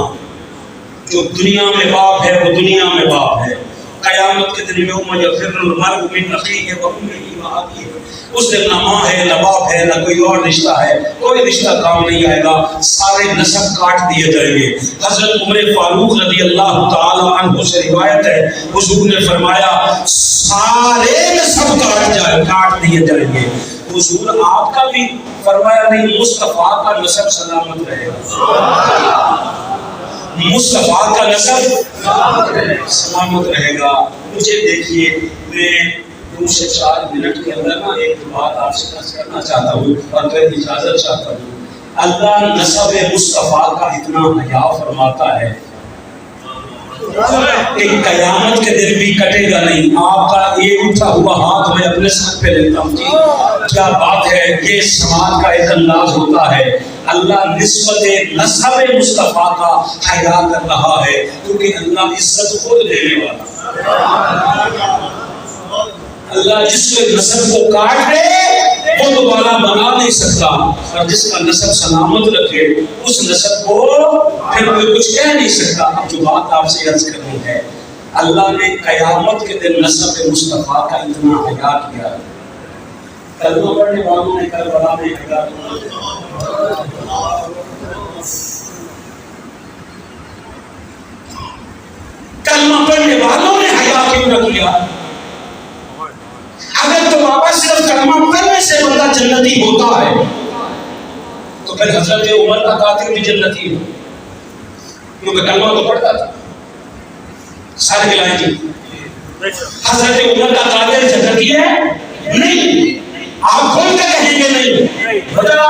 Speaker 1: جو دنیا میں باپ ہے وہ دنیا میں باپ ہے۔ قیامت کے دن یوم یفر المرء من اخیہ وامہ وابیہ، اس دن نہ ماں ہے نہ باپ ہے نہ کوئی اور رشتہ ہے، کوئی رشتہ کام نہیں آئے گا، سارے نسب کاٹ دیے جائیں گے۔ حضرت عمر فاروق رضی اللہ تعالی عنہ سے روایت ہے، حضور نے فرمایا سارے نسب کاٹ دیے جائیں گے۔ حضور آپ کا بھی فرمایا نہیں مصطفیٰ کا نسب سلامت رہے گا، مصطفیٰ کا نسب سلامت رہے گا۔ مجھے دیکھیے میں 2 سے 4 منٹ کے اندر نا ایک بات آپ سے عرض کرنا چاہتا ہوں اور پھر اجازت چاہتا ہوں۔ اللہ نسب مصطفیٰ کا اتنا حیا فرماتا ہے کہ قیامت کے دن بھی کٹے گا نہیں۔ آپ کا یہ اٹھا ہوا ہاتھ میں اپنے سر پہ لیتا ہوں، جی کیا بات ہے، یہ سماج کا ایک انداز ہوتا ہے۔ اللہ نسبت نسب مصطفیٰ کا حیا کر رہا ہے کیونکہ اللہ عزت خود دینے والا۔ اللہ جس کے نسب کو کاٹ دے وہ دوبارہ بنا نہیں سکتا، اور جس کا نسب سلامت رکھے اس نسب کو پھر کوئی کچھ کہہ نہیں سکتا۔ اب جو بات آپ سے عرض کرنی ہے، اللہ نے قیامت کے دن نسب مصطفیٰ کا اتنا حیا کیا۔ کلمہ پڑھنے والوں نے کربلا میں حیا کلمہ پڑھنے والوں نے حیا کیوں نہ کیا؟ اگر تو بابا صرف کلمہ پڑھنے سے بندہ جنتی ہوتا ہے تو پھر حضرت عمر کا قاتل بھی جنتی ہو، کیونکہ کلمہ تو پڑھتا تھا۔ سارے گلائیں جی حضرت عمر کا قاتل جنتی ہے نہیں، آپ کھول کے کہیں گے نہیں، بتا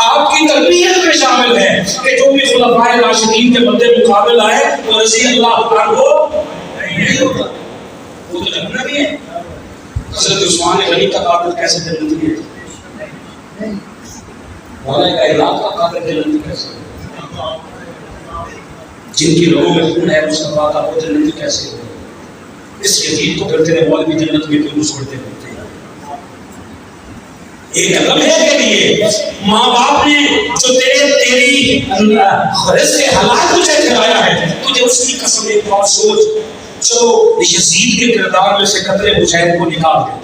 Speaker 1: آپ کی تربیت میں شامل ہے کہ جو بھی خلفائے راشدین کے مد مقابل آئے وہ رضی اللہ عنہ نہیں ہوتا، وہ تو جنتی ہے۔ حضرت عثمان غنی کا قاتل کیسے جنتی ہے؟ مولا کائنات کا قاتل جنتی کیسے ہے؟ جن کی لوگوں میں خون ہے مصطفیٰ کا وہ جنتی کیسے ہو؟ اس یزید کو پھر تیرے مولوی جنت میں کیوں چھوڑتے ہوتے ہیں؟ ایک لمحے کے لیے ماں باپ نے جو تیری رزق کے حالات تجھے کھلایا ہے، تجھے اس کی قسم ایک بار سوچ، چلو یزید کے کردار میں سے قطرے مجاہد کو نکال دے،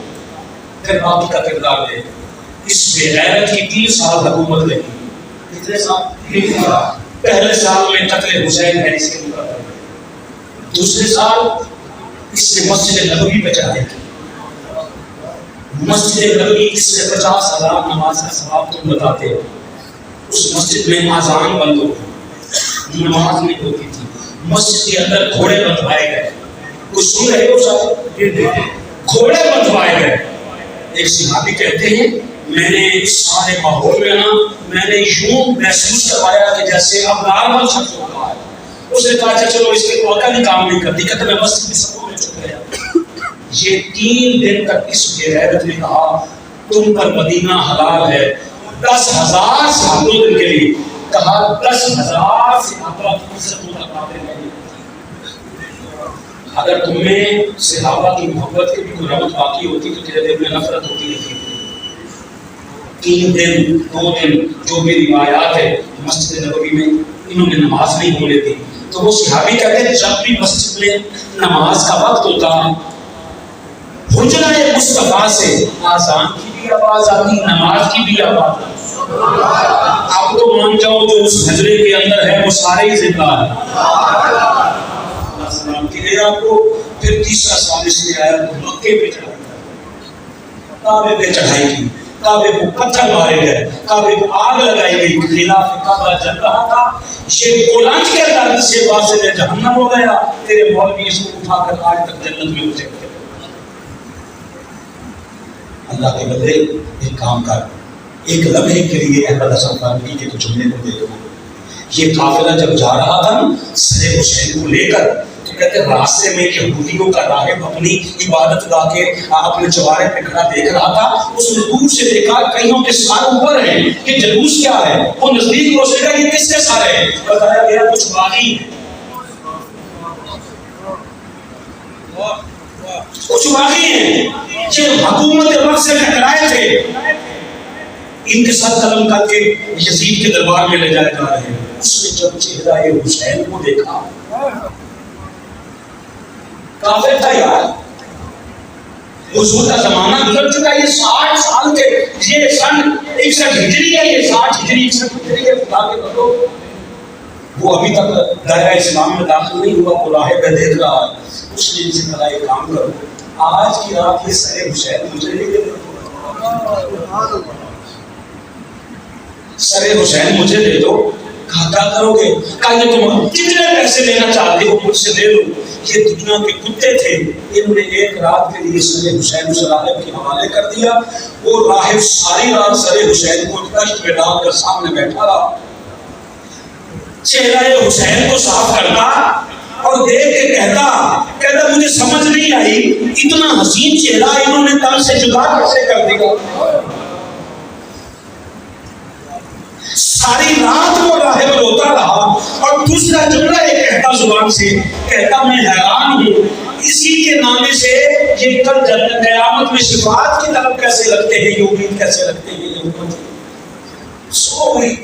Speaker 1: پھر باقی کا کردار دے. اس بے غیرت کی 3 سال حکومت رہی. کتنے سال؟ 3 سال. پہلے سال میں قتل حسین ہے اس کے اوپر. دوسرے سال اس نے مسجد نبوی پہ چڑھائی کی. مسجد نبوی اس میں 50,000 نماز کا ثواب تم بتاتے ہو. اس مسجد میں اذان بند ہو گئی, نماز نہیں ہوتی تھی. مسجد کے اندر گھوڑے بندھوائے گئے. کچھ سن رہے ہو صاحب؟ گھوڑے بندھوائے گئے. ایک صحابی کہتے ہیں میں نے اس سارے ماحول میں نا میں نے یوں محسوس کروایا کہ جیسے اب نارمل شخص ہو رہا ہے. اس نے کہا اچھا چلو اس کے تو عقل ہی کام نہیں کرتی. کہتے میں مسجد میں سکون میں چھپ گیا. یہ 3 دن تک اس بے غیرت نے کہا تم پر مدینہ حلال ہے. 10,000 صحابوں کے لیے کہا 10,000 صحابہ کی عزت متقابل نہیں. اگر تمہیں صحابہ کی محبت کی بھی کوئی رمت باقی ہوتی تو تیرے دل میں نفرت ہوتی نہیں. 3 دن 2 دن جو بھی روایات ہے مسجد نبوی میں انہوں نے نماز نہیں ہونے دی. تو وہ صحابی کہتے ہیں جب بھی مسجد میں نماز کا وقت ہوتا حجرہ مصطفیٰ سے آذان کی بھی آواز آتی, نماز کی بھی آواز آتی. آپ تو مان جاؤ جو اس حجرے کے اندر ہے وہ سارے ہی زندہ ہیں. السلام کی دے آپ کو. پھر تیسرا سال اس نے آیا مکے پہ چڑھائی, کعبے پہ چڑھائی کی. کعبے کو پتھر مارے گئے, کعبے کو آگ لگائی گئی. خلاف کعبہ جل رہا تھا. یہ بلند کے درد سے واصل ہے جہنم ہو گیا. تیرے مولوی اس کو اٹھا کر آج تک جنت میں اترے. اللہ کے بندے ایک کام کر, ایک لمحے کے لیے احمد حسن خانوی کے کچھ جملے کو دیکھو. یہ قافلہ جب جا رہا تھا سر حسین کو لے کر تو کہتے راستے میں یہودیوں کا راہب اپنی عبادت گاہ کے اپنے چوارے پہ کھڑا دیکھ رہا تھا. اس نے دور سے دیکھا کئیوں کے سار اوپر ہیں, یہ جلوس کیا ہے؟ وہ نزدیک پہنچے گا یہ کس کے سارے ہیں؟ بتایا گیا کچھ باغی ہیں, کچھ باغی ہیں یہ حکومت وقت سے ٹکرائے تھے. ان کے ساتھ قلم کر کے یزید کے دربار میں لے جائے جا رہے ہیں. اس نے جب چہرہ حسین کو دیکھا, کافر تھا یار, حضور کا زمانہ گزر چکا. یہ 60 سال کے, یہ سن 61 ہجری ہے, یہ 60 ہجری 61 ہجری ہے. خدا کے بندو وہ ابھی تک دائرہ اسلام میں داخل نہیں ہوا, وہ راہ پہ دیکھ رہا ہے. اس نے ان سے کہا ایک کام کرو, آج کی رات یہ سر حسین مجھے نہیں دے دو, سر حسین مجھے دے دو. کہا کیا کرو گے؟ کہا یہ تم کتنے پیسے لینا چاہتے ہو مجھ سے لے لو. یہ دنیا کے کتے تھے, انہوں نے ایک رات کے لیے سر حسین اس راہب کے حوالے کر دیا. وہ راہب ساری رات سر حسین کو کشت میں ڈال کر سامنے بیٹھا رہا, چہرہ حسین کو صاف کرتا اور دیکھ کے کہتا مجھے سمجھ نہیں آئی اتنا حسین چہرہ انہوں نے تن سے جدا کیسے کر دیا. ساری رات وہ راہب روتا رہا اور دوسرا جملہ ایک کہتا زبان سے, کہتا میں حیران ہوں اسی کے نامے سے یہ کل جنت قیامت میں شفاعت کی طرف کیسے لگتے ہیں, یہ امید کیسے رکھتے ہیں. یہ امت سو ہوئی,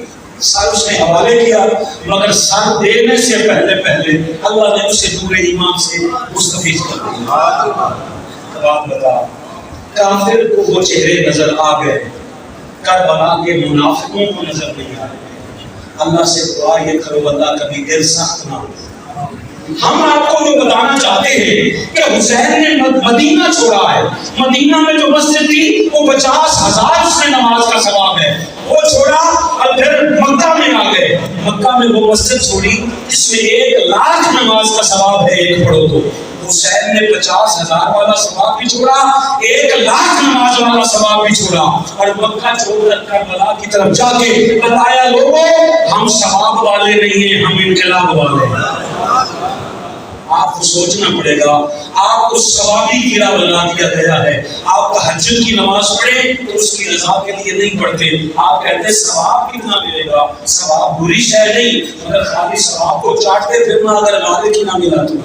Speaker 1: سر اس نے حوالے کیا, مگر سر دینے سے پہلے اللہ نے اسے دور ایمان سے مستفیض کر دیا. بات بتا, کافر کو وہ چہرے نظر آ گئے, کربلا کے منافقوں کو نظر نہیں آئے. اللہ سے دعا یہ کرو اللہ کبھی دل سخت نہ ہو. ہم آپ کو جو بتانا چاہتے ہیں کہ حسین نے مدینہ چھوڑا ہے, مدینہ میں جو مسجد تھی وہ 50,000 اس میں نماز کا ثواب ہے, وہ چھوڑا اور پھر مکہ میں آ گئے. مکہ میں وہ مسجد چھوڑی جس میں 1,00,000 نماز کا ثواب ہے, ایک پڑھو تو. حسین نے 50,000 والا ثواب بھی چھوڑا, 1,00,000 نماز والا ثواب بھی چھوڑا, اور مکہ چھوڑ کر کربلا کی طرف جا کے بتایا لوگوں ہم ثواب والے نہیں ہیں, ہم انقلاب والے ہیں. آپ کو سوچنا پڑے گا, آپ کو ثوابی گرا بنا دیا گیا ہے. آپ تہجد کی نماز پڑھیں تو اس کی رضا کے لیے نہیں پڑھتے. آپ کہتے ہیں ثواب کتنا ملے گا, ثواب بری شے نہیں, مگر خالی ثواب کو چاٹتے پھرنا اگر مالک ہی نہ ملا تو.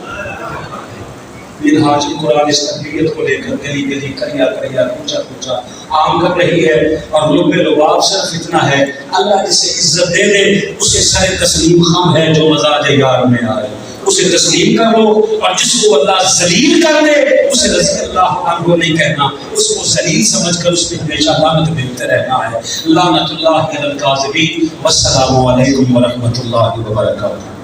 Speaker 1: منہاج قرآن اس تربیت کو لے کر گلی گلی کریا کریا کوچا کوچا عام کر رہی ہے, اور لب لباب صرف اتنا ہے اللہ جسے عزت دے دے اسے سر تسلیم خان ہے جو مزاج یار میں آئے. اسے تسلیم کر لو، اور جس کو اللہ ذلیل کر دے اسے رضی اللہ عنہ نہیں کہنا، اس کو ذلیل سمجھ کر اس پہ ہمیشہ لعنت بھیجتے رہنا ہے۔ لعنت اللہ علی الکاذبین۔ والسلام علیکم ورحمۃ اللہ وبرکاتہ۔